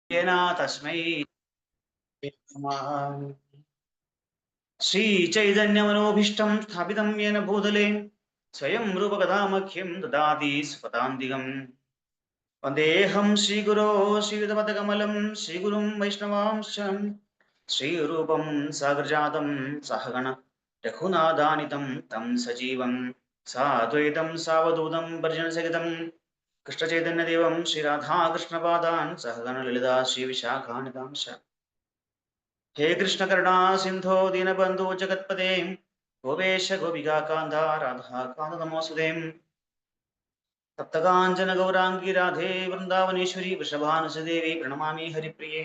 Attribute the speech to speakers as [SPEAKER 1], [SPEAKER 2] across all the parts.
[SPEAKER 1] तस्मै नमः। श्रीचैतन्यमनोभीष्टं स्थापितं येन भूतले स्वयं रूपकथामख्यं ददाति स्वपदान्तिकम्। वन्देऽहं श्रीगुरो श्रीयुतपदकमलं श्रीगुरुं वैष्णवांश्च श्रीरूपं साग्रजातं सहगण रघुनाथानितं तं सजीवं साद्वैतं सावधूतं परिजनसहितं कृष्णचैतन्यदेवं श्रीराधाकृष्णपादान् सहगण ललिता श्रीविशाखानिकांश्च। हे कृष्ण करुणा सिंधो दीनबंधु जगत्पते गोपेश गोपिका कांधा राधा कांत नमोस्तुते। सप्तकांचन गौरांगी राधे वृंदावनेश्वरी वृषभानुसुते देवी प्रणमामि हरिप्रिये।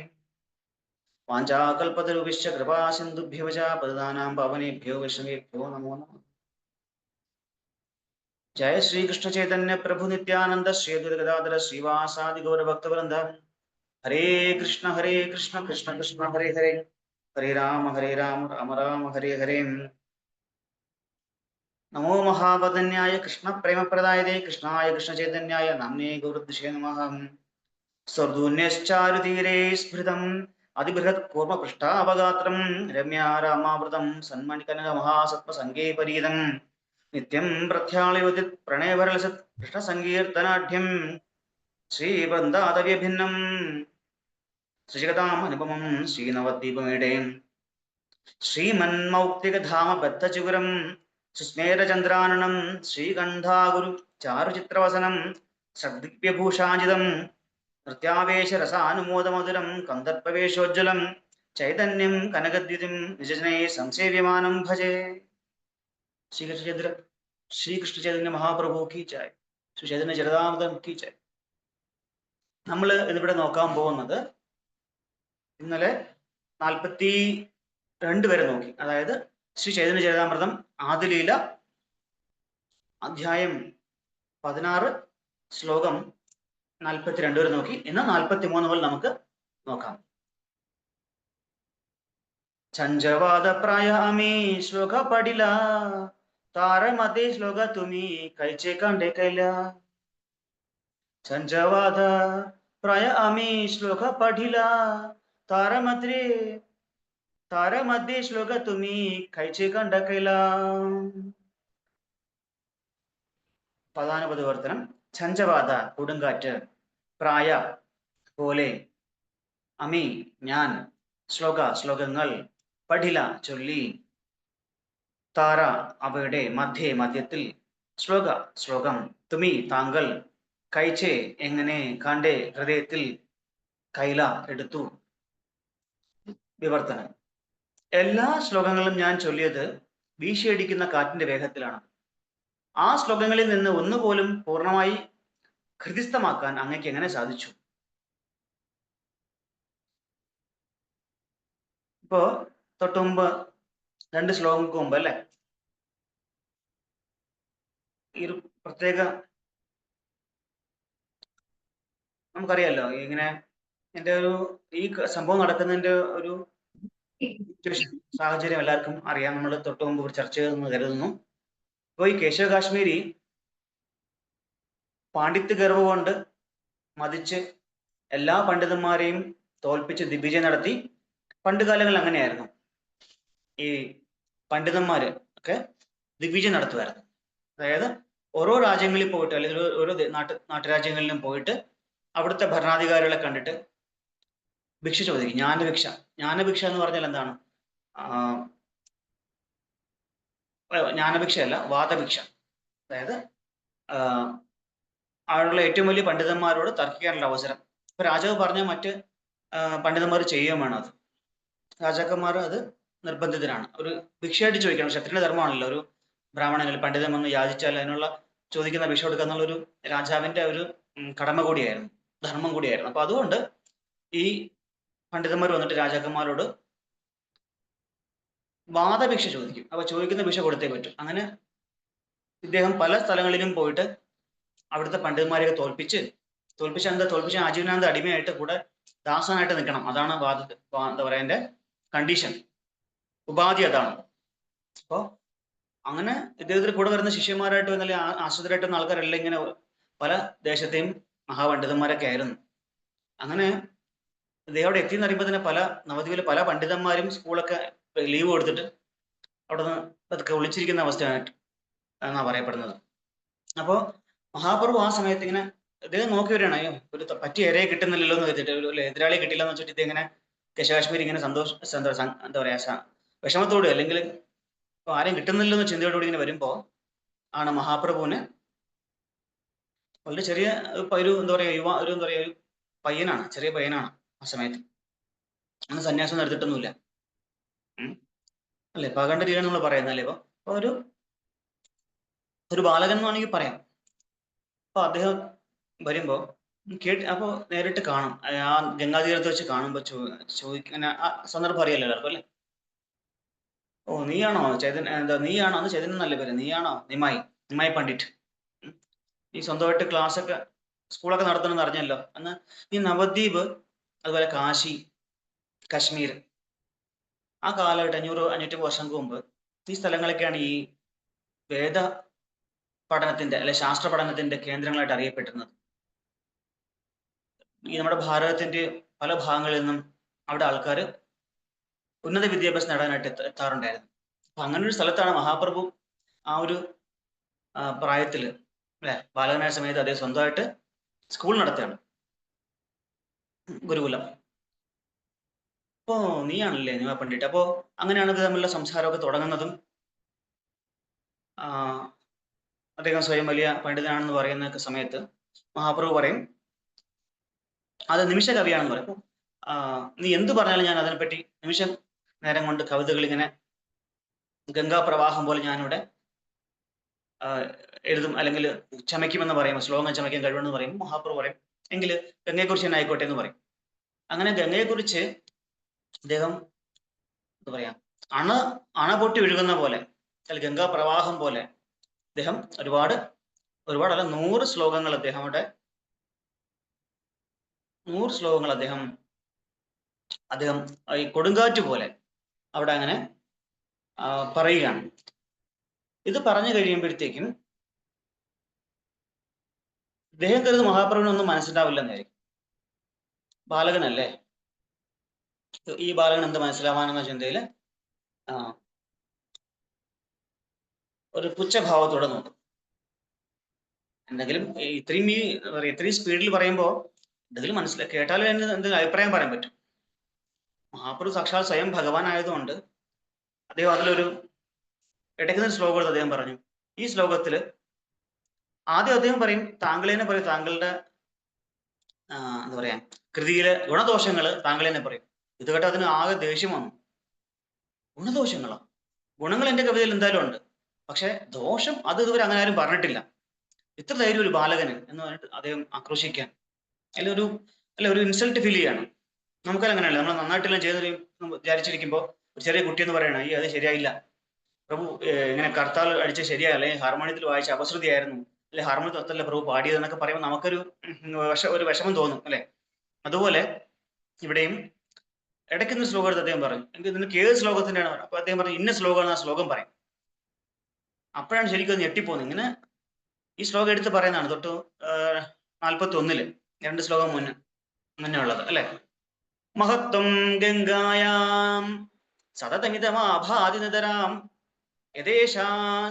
[SPEAKER 1] वाञ्छाकल्पतरुभ्यश्च कृपा सिन्धुभ्यो च पतितानां पावनेभ्यो वैष्णवेभ्यो नमो नमः। जय श्री कृष्ण चैतन्य प्रभु नित्यानंद श्री अद्वैत गदाधर श्रीवासादि गौर भक्तवृंद। हरे कृष्ण कृष्ण कृष्ण हरे हरे, हरे राम राम राम हरे हरे। नमो महावदन्याय कृष्ण प्रेम प्रदायते कृष्णाय कृष्ण चैतन्याय नाम्ने गौरद्विषे नमः। स्वर्धून्यश्चारुतीरे स्फुरितम् अधिबृहत् कूर्म पृष्ठावगात्रम् रम्या रामावृतम् सन्मणिकनक महासत्त्वसङ्गे परीदम् नित्यं प्रख्यालयोदित् प्रणयभरलसत् कृष्णसङ्कीर्तनाढ्यम् श्रीवृन्दादव्यभिन्नम् श्रीजगताम् अनुपमम् श्रीनवद्वीपमीडे श्रीमन्मौक्तिकधाम बद्धचिगुरम् सुस्मेरचन्द्राननं श्रीगन्धागुरु चारुचित्रवसनं षड्दिव्यभूषाजितं नृत्यावेशरसानुमोदमधुरं कन्दर्पवेशोज्ज्वलं चैतन्यं कनकद्युतिं निजजने संसेव्यमानं भजे। ശ്രീകൃഷ്ണ ചൈതന്യ മഹാപ്രഭു കി ജയ്, ശ്രീ ചൈതന്യ ചരിതാമൃതം കി ജയ്. നമ്മൾ ഇതിവിടെ നോക്കാൻ പോകുന്നത് ഇന്നലെ 42 വരെ നോക്കി. അതായത് ശ്രീ ചൈതന്യ ചരിതാമൃതം ആദിലീല അധ്യായം 16 ശ്ലോകം 42 വരെ നോക്കി. ഇന്ന് 43 മുതൽ നമുക്ക് നോക്കാം. छंजवाद प्राय आम्ही श्लोक पडिला तारमध्ये श्लोक तुम्ही कैचे कांडे कैल्या. छंजवाद प्राय आम्ही श्लोक पढिला तारमध्ये श्लोक तुम्ही कैचे कांड कैला. പദാനുപദവർത്തനം. ഛഞ്ചവാദ കൊടുങ്കാറ്റ്, പ്രായ പോലെ, അമി ഞാൻ, ശ്ലോക ശ്ലോകങ്ങൾ, പഠില ചൊല്ലി, താര അവയുടെ, മധ്യേ മധ്യത്തിൽ, ശ്ലോക ശ്ലോകം, തുമി താങ്കൾ, കൈച്ചെ എങ്ങനെ, കാണ്ടെ ഹൃദയത്തിൽ, കൈല എടുത്തു. വിവർത്തനം. എല്ലാ ശ്ലോകങ്ങളും ഞാൻ ചൊല്ലിയത് വീശിയടിക്കുന്ന കാറ്റിന്റെ വേഗത്തിലാണ്. ആ ശ്ലോകങ്ങളിൽ നിന്ന് ഒന്നുപോലും പൂർണ്ണമായി ഹൃദിസ്ഥമാക്കാൻ അങ്ങക്ക് എങ്ങനെ സാധിച്ചു? ഇപ്പോ തൊട്ടുമുമ്പ് 2 ശ്ലോകങ്ങൾക്ക് മുമ്പ് അല്ലെ, ഈ ഒരു പ്രത്യേക നമുക്കറിയാലോ, ഇങ്ങനെ എന്റെ ഒരു ഈ സംഭവം നടക്കുന്നതിന്റെ ഒരു സാഹചര്യം എല്ലാവർക്കും അറിയാം. നമ്മൾ തൊട്ടു മുമ്പ് ചർച്ച ചെയ്തെന്ന് കരുതുന്നു. ഇപ്പോൾ ഈ കേശവ കാശ്മീരി പാണ്ഡിത്യ ഗർവ് കൊണ്ട് മതിച്ച് എല്ലാ പണ്ഡിതന്മാരെയും തോൽപ്പിച്ച് ദിഗ്വിജയം നടത്തി. പണ്ട് കാലങ്ങളിൽ അങ്ങനെയായിരുന്നു. ഈ പണ്ഡിതന്മാര് ഒക്കെ ദിഗ്വിജയം നടത്തുമായിരുന്നു. അതായത് ഓരോ രാജ്യങ്ങളിൽ പോയിട്ട്, അല്ലെങ്കിൽ ഓരോ നാട്ടുരാജ്യങ്ങളിലും പോയിട്ട് അവിടുത്തെ ഭരണാധികാരികളെ കണ്ടിട്ട് ഭിക്ഷ ചോദിക്കും. ജ്ഞാനഭിക്ഷ എന്ന് പറഞ്ഞാൽ എന്താണ്? ജ്ഞാനഭിക്ഷയല്ല, വാദഭിക്ഷ. അതായത് അവിടെയുള്ള ഏറ്റവും വലിയ പണ്ഡിതന്മാരോട് തർക്കിക്കാനുള്ള അവസരം. ഇപ്പൊ രാജാവ് പറഞ്ഞാൽ മറ്റ് പണ്ഡിതന്മാർ ചെയ്യുകയും വേണം. അത് രാജാക്കന്മാർ അത് നിർബന്ധിതരാണ്. ഒരു ഭിക്ഷയായിട്ട് ചോദിക്കണം. ക്ഷത്രിയ ധർമ്മമാണല്ലോ. ഒരു ബ്രാഹ്മണങ്ങൾ പണ്ഡിതൻ വന്ന് യാചിച്ചാൽ അതിനുള്ള ചോദിക്കുന്ന ഭിക്ഷ കൊടുക്കുക എന്നുള്ളൊരു രാജാവിന്റെ ഒരു കടമ കൂടിയായിരുന്നു, ധർമ്മം കൂടിയായിരുന്നു. അപ്പൊ അതുകൊണ്ട് ഈ പണ്ഡിതന്മാർ വന്നിട്ട് രാജാക്കന്മാരോട് വാദഭിക്ഷ ചോദിക്കും. അപ്പൊ ചോദിക്കുന്ന ഭിക്ഷ കൊടുത്തേ പറ്റും. അങ്ങനെ ഇദ്ദേഹം പല സ്ഥലങ്ങളിലും പോയിട്ട് അവിടുത്തെ പണ്ഡിതന്മാരെയൊക്കെ തോൽപ്പിച്ച് ആജീവനാന്ത അടിമയായിട്ട് കൂടെ ദാസനായിട്ട് നിൽക്കണം. അതാണ് എന്താ പറയാ, എന്റെ കണ്ടീഷൻ, ഉപാധി അതാണ്. അപ്പോ അങ്ങനെ ഇദ്ദേഹത്തിന് കൂടെ വരുന്ന ശിഷ്യന്മാരായിട്ട് അല്ലെങ്കിൽ ആശ്രിതരായിട്ട് വന്ന ആൾക്കാരെല്ലാം ഇങ്ങനെ പല ദേശത്തെയും മഹാപണ്ഡിതന്മാരൊക്കെ ആയിരുന്നു. അങ്ങനെ ഇദ്ദേഹം അവിടെ എത്തിയെന്ന് അറിയുമ്പോൾ തന്നെ പല നവദ്വീപിലെ പല പണ്ഡിതന്മാരും സ്കൂളൊക്കെ ലീവ് കൊടുത്തിട്ട് അവിടെ നിന്ന് പതുക്കെ ഒളിച്ചിരിക്കുന്ന അവസ്ഥയാണ് എന്നാ പറയപ്പെടുന്നത്. അപ്പോൾ മഹാപ്രഭു ആ സമയത്ത് ഇങ്ങനെ ഇദ്ദേഹം നോക്കി വരികയാണ്, അയ്യോ ഒരു പറ്റിയ ഇരയെ കിട്ടുന്നില്ലല്ലോ എന്ന് കരുതിയിട്ട്, ഒരു എതിരാളി കിട്ടില്ല എന്ന് വെച്ചിട്ട് ഇങ്ങനെ കാശ്മീർ ഇങ്ങനെ എന്താ പറയാ വിഷമത്തോട് അല്ലെങ്കിൽ ആരെയും കിട്ടുന്നില്ലോ എന്ന ചിന്തയോടുകൂടി ഇങ്ങനെ വരുമ്പോ ആണ് മഹാപ്രഭുവിന് വളരെ ചെറിയ ഒരു എന്താ പറയാ ഒരു പയ്യനാണ്, ചെറിയ പയ്യനാണ് ആ സമയത്ത്. അന്ന് സന്യാസം എടുത്തിട്ടൊന്നുമില്ല, അല്ലെ പകണ്ട രീതിയാണ് നമ്മൾ പറയുന്നല്ലേ. അപ്പൊ ഒരു ബാലകൻ എന്ന് വേണമെങ്കിൽ പറയാം. അപ്പൊ അദ്ദേഹം വരുമ്പോ അപ്പൊ നേരിട്ട് കാണും, ആ ഗംഗാതീരത്ത് വെച്ച് കാണുമ്പോ ചോദിക്കുന്ന ആ സന്ദർഭം അറിയാലോ എല്ലാവർക്കും അല്ലെ. ഓ നീയാണോ നീയാണോ അന്ന് ചൈതന്യം എന്നല്ലേ പേര്, നീയാണോ നിമായി പണ്ഡിറ്റ്, ഈ സ്വന്തമായിട്ട് ക്ലാസ് ഒക്കെ സ്കൂളൊക്കെ നടത്തണമെന്ന് അറിഞ്ഞല്ലോ. അന്ന് ഈ നവദ്വീപ് അതുപോലെ കാശി കശ്മീർ ആ കാലഘട്ടം 500-550 വർഷങ്ങൾക്ക് മുമ്പ് ഈ സ്ഥലങ്ങളൊക്കെയാണ് ഈ വേദ പഠനത്തിന്റെ അല്ലെ ശാസ്ത്ര പഠനത്തിന്റെ കേന്ദ്രങ്ങളായിട്ട് അറിയപ്പെട്ടിരുന്നത്. ഈ നമ്മുടെ ഭാരതത്തിന്റെ പല ഭാഗങ്ങളിൽ നിന്നും അവിടെ ആൾക്കാർ ഉന്നത വിദ്യാഭ്യാസം നേടാനായിട്ട് എത്താറുണ്ടായിരുന്നു. അപ്പൊ അങ്ങനെ ഒരു സ്ഥലത്താണ് മഹാപ്രഭു ആ ഒരു പ്രായത്തില് അല്ലെ ബാലകനായ സമയത്ത് അദ്ദേഹം സ്വന്തമായിട്ട് സ്കൂൾ നടത്തുകയാണ്, ഗുരുകുലം. അപ്പോ നീയാണല്ലേ നിമ പണ്ഡിറ്റ്. അപ്പോ അങ്ങനെയാണ് ഇത് തമ്മിലുള്ള സംസാരമൊക്കെ തുടങ്ങുന്നതും. അദ്ദേഹം സ്വയം വലിയ പണ്ഡിതനാണെന്ന് പറയുന്ന സമയത്ത് മഹാപ്രഭു പറയും അത് നിമിഷ കവിയാണെന്ന് പറയും. അപ്പൊ നീ എന്ത് പറഞ്ഞാലും ഞാൻ അതിനെപ്പറ്റി നിമിഷം നേരം കൊണ്ട് കവിതകൾ ഇങ്ങനെ ഗംഗാപ്രവാഹം പോലെ ഞാനിവിടെ എഴുതും, അല്ലെങ്കിൽ ചമയ്ക്കുമെന്ന് പറയും, ശ്ലോകം ചമയ്ക്കാൻ കഴിവുമെന്ന് പറയും. മഹാപ്രഭു പറയും എങ്കിൽ ഗംഗയെക്കുറിച്ച് തന്നെ ആയിക്കോട്ടെ എന്ന് പറയും. അങ്ങനെ ഗംഗയെക്കുറിച്ച് അദ്ദേഹം എന്താ പറയാ അണ പൊട്ടി ഒഴുകുന്ന പോലെ അല്ലെങ്കിൽ ഗംഗാ പ്രവാഹം പോലെ അദ്ദേഹം ഒരുപാടല്ല 100 ശ്ലോകങ്ങൾ അദ്ദേഹം ഈ കൊടുങ്കാറ്റ് പോലെ അവിടെ അങ്ങനെ പറയുകയാണ്. ഇത് പറഞ്ഞു കഴിയുമ്പോഴത്തേക്കും ഇദ്ദേഹം കരുത് മഹാപ്രഭുവിനൊന്നും മനസ്സിലാവില്ലെന്നായിരിക്കും, ബാലകനല്ലേ, ഈ ബാലകൻ എന്ത് മനസ്സിലാവാനെന്ന ചിന്തയില് ഒരു പുച്ഛഭാവത്തോടെ നോക്കും. എന്തെങ്കിലും ഇത്രയും സ്പീഡിൽ പറയുമ്പോൾ എന്തെങ്കിലും കേട്ടാലും എന്തെങ്കിലും അഭിപ്രായം പറയാൻ പറ്റും. മഹാപ്രഭു സാക്ഷാൽ സ്വയം ഭഗവാൻ ആയതുകൊണ്ട് അദ്ദേഹം അതിലൊരു ഇടയ്ക്കുന്ന ശ്ലോകം എടുത്ത് അദ്ദേഹം പറഞ്ഞു. ഈ ശ്ലോകത്തില് ആദ്യം അദ്ദേഹം പറയും, താങ്കളെന്നെ പറയും, താങ്കളുടെ എന്താ പറയാ കൃതിയിലെ ഗുണദോഷങ്ങൾ താങ്കളെന്നെ പറയും. ഇത് കേട്ടോ അതിന് ആകെ ദേഷ്യം വന്നു. ഗുണദോഷങ്ങളോ? ഗുണങ്ങൾ എന്റെ കവിതയിൽ എന്തായാലും ഉണ്ട്, പക്ഷെ ദോഷം അത് ഇതുവരെ അങ്ങനെ ആരും പറഞ്ഞിട്ടില്ല. ഇത്ര ധൈര്യം ഒരു ബാലകന് എന്ന് പറഞ്ഞിട്ട് അദ്ദേഹം ആക്രോശിക്കാൻ അല്ല ഒരു ഇൻസൾട്ട് ഫീൽ ചെയ്യാണ്. നമുക്കെല്ലാം അങ്ങനെയല്ല, നമ്മൾ നന്നായിട്ടെല്ലാം ചെയ്ത് വിചാരിച്ചിരിക്കുമ്പോൾ ഒരു ചെറിയ കുട്ടി എന്ന് പറയണം ഈ അത് ശരിയായില്ല, പ്രഭു ഇങ്ങനെ കർത്താൽ അടിച്ച ശരിയായ, അല്ലെങ്കിൽ ഹാർമോണിയത്തിൽ വായിച്ച അപശ്രുതിയായിരുന്നു, അല്ലെ ഹാർമോണിയത്തിൽ ഒത്തല്ല പ്രഭു പാടിയത് എന്നൊക്കെ പറയുമ്പോൾ നമുക്കൊരു ഒരു വിഷമം തോന്നും അല്ലെ. അതുപോലെ ഇവിടെയും ഇടയ്ക്കുന്ന ശ്ലോകം എടുത്ത് അദ്ദേഹം പറഞ്ഞു, എനിക്ക് നിനക്ക് ഏത് ശ്ലോകത്തിൻ്റെയാണ്? അപ്പൊ അദ്ദേഹം പറഞ്ഞു ഇന്ന ശ്ലോകമാണ്, ആ ശ്ലോകം പറയും. അപ്പോഴാണ് ശരിക്കും ഞെട്ടിപ്പോകുന്നത്. ഇങ്ങനെ ഈ ശ്ലോകം എടുത്ത് പറയുന്നതാണ് തൊട്ട് 41 2 ശ്ലോകം മുന്നേ ഉള്ളത് അല്ലെ. മഹത്വം ഗംഗായാം സതതമിതമാഭാതിനിതരാം യഥേഷാ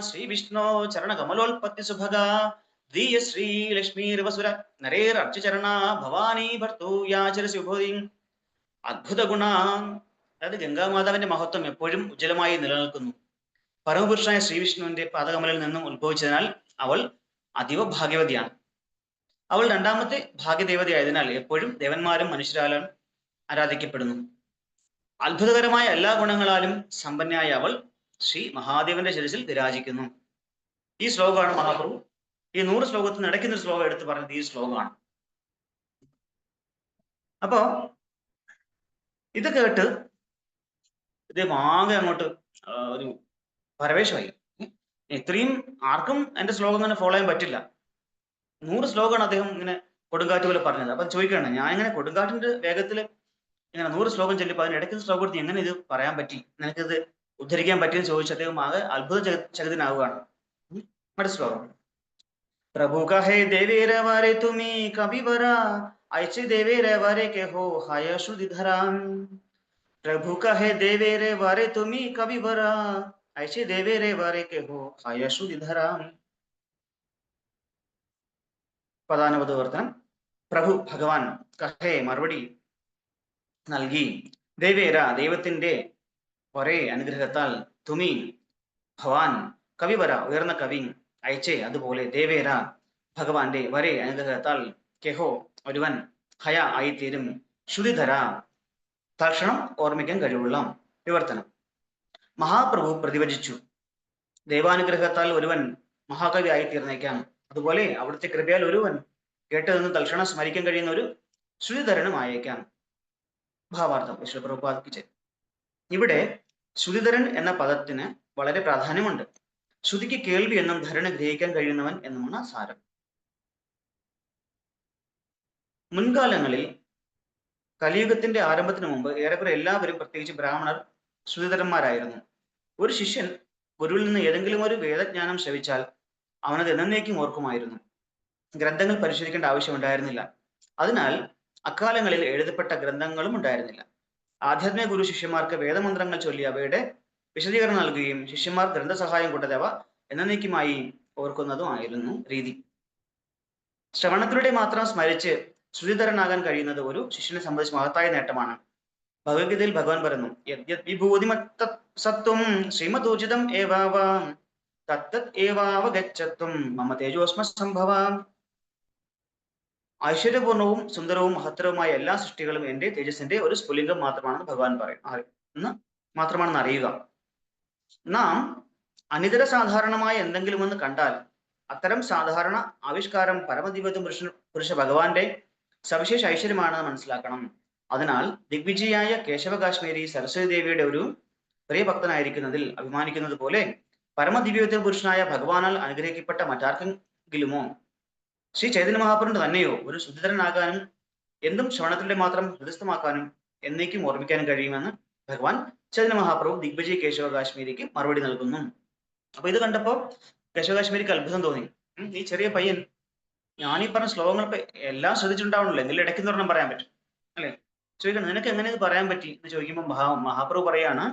[SPEAKER 1] ശ്രീ വിഷ്ണോ ചരണകമലോൽപത്തി സുഭഗ ധീയ ശ്രീ ലക്ഷ്മീർവസുര നരേരർച്ചരണ ഭവാനി ഭർത്തൂയാചരസി ഉഭോധി അദ്ഭുത ഗുണ. അതായത് ഗംഗാമാതാവിന്റെ മഹത്വം എപ്പോഴും ഉജ്ജ്വലമായി നിലനിൽക്കുന്നു. പരമപുരുഷനായ ശ്രീവിഷ്ണുവിന്റെ പാദകമലിൽ നിന്നും ഉത്ഭവിച്ചതിനാൽ അവൾ അതീവ ഭാഗ്യവതിയാണ്. അവൾ രണ്ടാമത്തെ ഭാഗ്യദേവതയായതിനാൽ എപ്പോഴും ദേവന്മാരും മനുഷ്യരാലും ആരാധിക്കപ്പെടുന്നു. അത്ഭുതകരമായ എല്ലാ ഗുണങ്ങളാലും സമ്പന്നയായ അവൾ ശ്രീ മഹാദേവന്റെ ശിരസിൽ വിരാജിക്കുന്നു. ഈ ശ്ലോകമാണ് മഹാപ്രഭു ഈ 100 ശ്ലോകത്തിന് ഇടയ്ക്കുന്ന ശ്ലോകം എടുത്ത് പറഞ്ഞത് ഈ ശ്ലോകമാണ്. അപ്പോ ഇത് കേട്ട് ഇദ്ദേഹം ആകെ അങ്ങോട്ട് ഒരു പരവേശമായി. ഇത്രയും ആർക്കും എന്റെ ശ്ലോകം ഇങ്ങനെ ഫോളോ ചെയ്യാൻ പറ്റില്ല. 100 ശ്ലോകമാണ് അദ്ദേഹം ഇങ്ങനെ കൊടുങ്കാറ്റ് പോലെ പറഞ്ഞത്. അപ്പൊ ചോദിക്കുകയാണ്, ഞാൻ ഇങ്ങനെ കൊടുങ്കാറ്റിന്റെ വേഗത്തിൽ ഇങ്ങനെ 100 ശ്ലോകം ചൊല്ലിപ്പോ അതിന് ഇടയ്ക്കുന്ന ശ്ലോകം എടുത്ത് എങ്ങനെ ഇത് പറയാൻ പറ്റി, നിനക്കിത് ഉദ്ധരിക്കാൻ പറ്റിയെന്ന് ചോദിച്ചു അദ്ദേഹം ആകെ അത്ഭുത ചകിതനാവുകയാണ്. അടുത്ത ശ്ലോകം. പ്രഭു കഹേ ദേവേര വാരെ തുമി കവിവര ऐसे देवे रे वारे के हो हाय श्रुतिधराम प्रभु कहे देवे रे वारे तुम्ही कवि वरा ऐसे देवे रे वारे के हो हाय श्रुतिधराम പദാനുപദവർത്തനം പ്രഭു ഭഗവാൻ കഹേ മറുപടി നൽകി ദേവേര ദൈവത്തിന്റെ ഒരേ അനുഗ്രഹത്താൽ തുമി ഭവാൻ കവിവര ഉയർന്ന കവി അയച്ചേ അതുപോലെ ദേവേര ഭഗവാന്റെ വരെ അനുഗ്രഹത്താൽ കെഹോ ഒരുവൻ ഹയ ആയിത്തീരും ശ്രുതിധര തൽക്ഷണം ഓർമ്മിക്കാൻ കഴിവുള്ള വിവർത്തനം മഹാപ്രഭു പ്രതിവചിച്ചു ദൈവാനുഗ്രഹത്താൽ ഒരുവൻ മഹാകവി ആയിത്തീർന്നേക്കാം അതുപോലെ അവിടുത്തെ കൃപയാൽ ഒരുവൻ കേട്ടതെന്ന് തൽക്ഷണം സ്മരിക്കാൻ കഴിയുന്ന ഒരു ശ്രുതിധരനും ആയേക്കാം ഭാവാർത്ഥം വിശ്വ പ്രഭുപാദിക്ക് ഇവിടെ ശ്രുതിധരൻ എന്ന പദത്തിന് വളരെ പ്രാധാന്യമുണ്ട് ശ്രുതിക്ക് കേൾവി എന്നും ധരന് ഗ്രഹിക്കാൻ കഴിയുന്നവൻ എന്നുമാണ് സാരം മുൻകാലങ്ങളിൽ കലിയുഗത്തിന്റെ ആരംഭത്തിന് മുമ്പ് ഏറെക്കുറെ എല്ലാവരും പ്രത്യേകിച്ച് ബ്രാഹ്മണർ ശ്രുതിധരന്മാരായിരുന്നു ഒരു ശിഷ്യൻ ഗുരുവിൽ നിന്ന് ഏതെങ്കിലും ഒരു വേദജ്ഞാനം ശ്രവിച്ചാൽ അവനത് എന്നേക്കും ഓർക്കുമായിരുന്നു ഗ്രന്ഥങ്ങൾ പരിശോധിക്കേണ്ട ആവശ്യമുണ്ടായിരുന്നില്ല അതിനാൽ അക്കാലങ്ങളിൽ എഴുതപ്പെട്ട ഗ്രന്ഥങ്ങളും ഉണ്ടായിരുന്നില്ല ആധ്യാത്മിക ഗുരു ശിഷ്യന്മാർക്ക് വേദമന്ത്രങ്ങൾ ചൊല്ലി അവയുടെ വിശദീകരണം നൽകുകയും ശിഷ്യന്മാർ ഗ്രന്ഥസഹായം കൂടാതെ അവ എന്നേക്കുമായി ഓർക്കുന്നതുമായിരുന്നു രീതി ശ്രവണത്തിലൂടെ മാത്രം സ്മരിച്ച് ശ്രുതിധരനാകാൻ കഴിയുന്നത് ഒരു ശിഷ്യനെ സംബന്ധിച്ച് മഹത്തായ നേട്ടമാണ് ഭഗവത്ഗീതയിൽ ഭഗവാൻ പറയുന്നു യദ്യത് വിഭൂതിമത്ത സത്വം ശ്രീമദൂചിതം ഏവാവാം തത്തത് ഏവാവഗച്ഛത്വം മമ തേജോസ്മ സംഭവാം ഐശ്വര്യപൂർണവും സുന്ദരവും മഹത്തരവുമായ എല്ലാ സൃഷ്ടികളും എന്റെ തേജസ്സിന്റെ ഒരു സ്ഫുലിംഗം മാത്രമാണെന്ന് ഭഗവാൻ പറയും മാത്രമാണെന്ന് അറിയുക നാം അനിതര സാധാരണമായ എന്തെങ്കിലും ഒന്ന് കണ്ടാൽ അത്തരം സാധാരണ ആവിഷ്കാരം പരമദിവ്യ പുരുഷ ഭഗവാന്റെ സവിശേഷ ഐശ്വര്യമാണെന്ന് മനസ്സിലാക്കണം അതിനാൽ ദിഗ്വിജയായ കേശവ കാശ്മീരി സരസ്വതി ദേവിയുടെ ഒരു പ്രിയഭക്തനായിരിക്കുന്നതിൽ അഭിമാനിക്കുന്നത് പോലെ പരമദിവ്യ പുരുഷനായ ഭഗവാനാൽ അനുഗ്രഹിക്കപ്പെട്ട മറ്റാർക്കെങ്കിലുമോ ശ്രീ ചൈതന്യ മഹാപ്രഭുവിന്റെ തന്നെയോ ഒരു ശുദ്ധിധരനാകാനും എന്തും ശ്രവണത്തിലൂടെ മാത്രം ഹൃദയസ്ഥമാക്കാനും എന്നേക്കും ഓർമ്മിക്കാനും കഴിയുമെന്ന് ഭഗവാൻ ചൈതന്യ മഹാപ്രഭു ദിഗ്വിജയ് കേശവ കാശ്മീരിക്ക് മറുപടി നൽകുന്നു അപ്പൊ ഇത് കണ്ടപ്പോ കേശവ കാശ്മീരിക്ക് അത്ഭുതം തോന്നി ഈ ചെറിയ പയ്യൻ ഞാനീ പറഞ്ഞ ശ്ലോകങ്ങൾ എല്ലാം ശ്രദ്ധിച്ചിട്ടുണ്ടാവണല്ലോ എന്തെങ്കിലും ഇടയ്ക്ക് പറഞ്ഞാൽ പറയാൻ പറ്റും അല്ലെ ചോദിക്കണം നിനക്ക് എങ്ങനെ ഇത് പറയാൻ പറ്റി എന്ന് ചോദിക്കുമ്പോൾ മഹാപ്രഭു പറയാണ്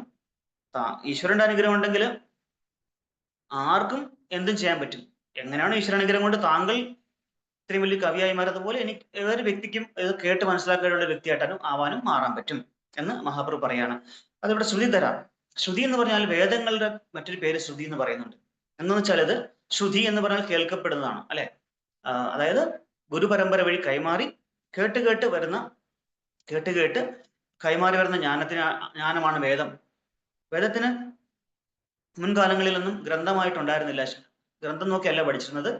[SPEAKER 1] ഈശ്വരന്റെ അനുഗ്രഹം ഉണ്ടെങ്കിൽ ആർക്കും എന്തും ചെയ്യാൻ പറ്റും എങ്ങനെയാണ് ഈശ്വര അനുഗ്രഹം കൊണ്ട് താങ്കൾ ഇത്രയും വലിയ കവിയായി മാറിയതുപോലെ എനിക്ക് ഏതൊരു വ്യക്തിക്കും ഇത് കേട്ട് മനസ്സിലാക്കാനുള്ള വ്യക്തിയായിട്ടാനും ആവാനും മാറാൻ പറ്റും എന്ന് മഹാപ്രഭു പറയാണ് അതിവിടെ ശ്രുതിധര ശ്രുതി എന്ന് പറഞ്ഞാൽ വേദങ്ങളുടെ മറ്റൊരു പേര് ശ്രുതി എന്ന് പറയുന്നുണ്ട് എന്ന് വെച്ചാൽ ഇത് ശ്രുതി എന്ന് പറഞ്ഞാൽ കേൾക്കപ്പെടുന്നതാണ് അല്ലെ അതായത് ഗുരുപരമ്പര വഴി കൈമാറി കേട്ട് കൈമാറി വരുന്ന ജ്ഞാനമാണ് വേദം വേദത്തിന് മുൻകാലങ്ങളിലൊന്നും ഗ്രന്ഥമായിട്ടുണ്ടായിരുന്നില്ല ഗ്രന്ഥം നോക്കിയല്ല പഠിച്ചിരുന്നത്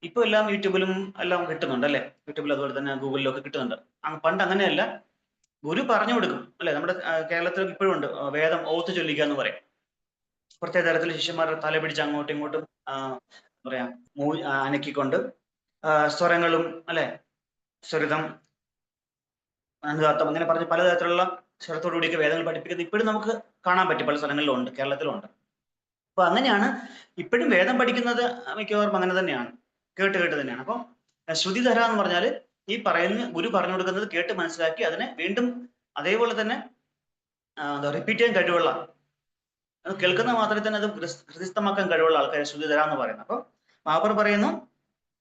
[SPEAKER 1] ഇപ്പൊ എല്ലാം യൂട്യൂബിലും എല്ലാം കിട്ടുന്നുണ്ട് അല്ലെ യൂട്യൂബിൽ അതുപോലെ തന്നെ ഗൂഗിളിലും ഒക്കെ കിട്ടുന്നുണ്ട് പണ്ട് അങ്ങനെയല്ല ഗുരു പറഞ്ഞു കൊടുക്കും അല്ലെ നമ്മുടെ കേരളത്തിൽ ഇപ്പോഴും ഉണ്ട് വേദം ഓത്ത് ചൊല്ലിക്കുക എന്ന് പറയും പ്രത്യേക തരത്തിൽ ശിഷ്യന്മാരുടെ തല പിടിച്ച് അങ്ങോട്ടും ഇങ്ങോട്ടും പറയാ അനക്കിക്കൊണ്ട് സ്വരങ്ങളും അല്ലെ സ്വരിതം അനുദാത്തം അങ്ങനെ പറഞ്ഞ് പലതരത്തിലുള്ള സ്വരത്തോടു കൂടിയൊക്കെ വേദങ്ങൾ പഠിപ്പിക്കുന്നത് ഇപ്പോഴും നമുക്ക് കാണാൻ പറ്റും പല സ്ഥലങ്ങളിലും ഉണ്ട് കേരളത്തിലും ഉണ്ട് അപ്പൊ അങ്ങനെയാണ് ഇപ്പോഴും വേദം പഠിക്കുന്നത് മിക്കവാറും അങ്ങനെ തന്നെയാണ് കേട്ട് തന്നെയാണ് അപ്പം ശ്രുതിധര എന്ന് പറഞ്ഞാൽ ഈ പറയുന്ന ഗുരു പറഞ്ഞു കൊടുക്കുന്നത് കേട്ട് മനസ്സിലാക്കി അതിനെ വീണ്ടും അതേപോലെ തന്നെ റിപ്പീറ്റ് ചെയ്യാൻ കഴിവുള്ള കേൾക്കുന്ന മാത്രമേ തന്നെ അത് ഹൃദയസ്ഥമാക്കാൻ കഴിവുള്ള ആൾക്കാരെ ശ്രുതിധര എന്ന് പറയുന്നത് അപ്പൊ മഹാപ്രഭു പറയുന്നു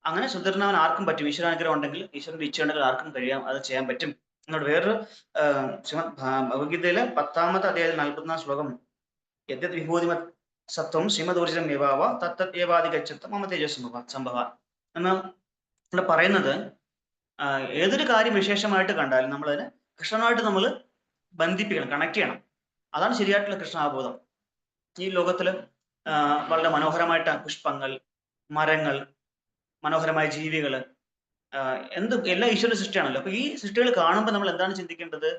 [SPEAKER 1] അങ്ങനെ ശുദ്ധരനാവൻ ആർക്കും പറ്റും ഈശ്വരാനുഗ്രഹം ഉണ്ടെങ്കിൽ ഈശ്വരന്റെ ഇച്ഛ ഉണ്ടെങ്കിൽ ആർക്കും കഴിയാം അത് ചെയ്യാൻ പറ്റും എന്നോട് വേറൊരു ഭഗവത്ഗീതയിലെ 10ാമത്തെ അധ്യായത്തിൽ 44 ശ്ലോകം യദ്യത് വിഭൂതിമ സത്വം ശ്രീമദൂർജിതം ഏവാവ തത്തത് ഏവാദിഗച്ഛത്വം മമ തേജസ്സ സംഭവ എന്ന് ഇവിടെ പറയുന്നത് ഏതൊരു കാര്യം വിശേഷമായിട്ട് കണ്ടാലും നമ്മളതിനെ കൃഷ്ണനായിട്ട് നമ്മൾ ബന്ധിപ്പിക്കണം കണക്ട് ചെയ്യണം അതാണ് ശരിയായിട്ടുള്ള കൃഷ്ണാബോധം ഈ ലോകത്തില് വളരെ മനോഹരമായിട്ട് പുഷ്പങ്ങൾ മരങ്ങൾ മനോഹരമായ ജീവികള് എല്ലാ ഈശ്വര സൃഷ്ടിയാണല്ലോ അപ്പൊ ഈ സൃഷ്ടികൾ കാണുമ്പോൾ നമ്മൾ എന്താണ് ചിന്തിക്കേണ്ടത്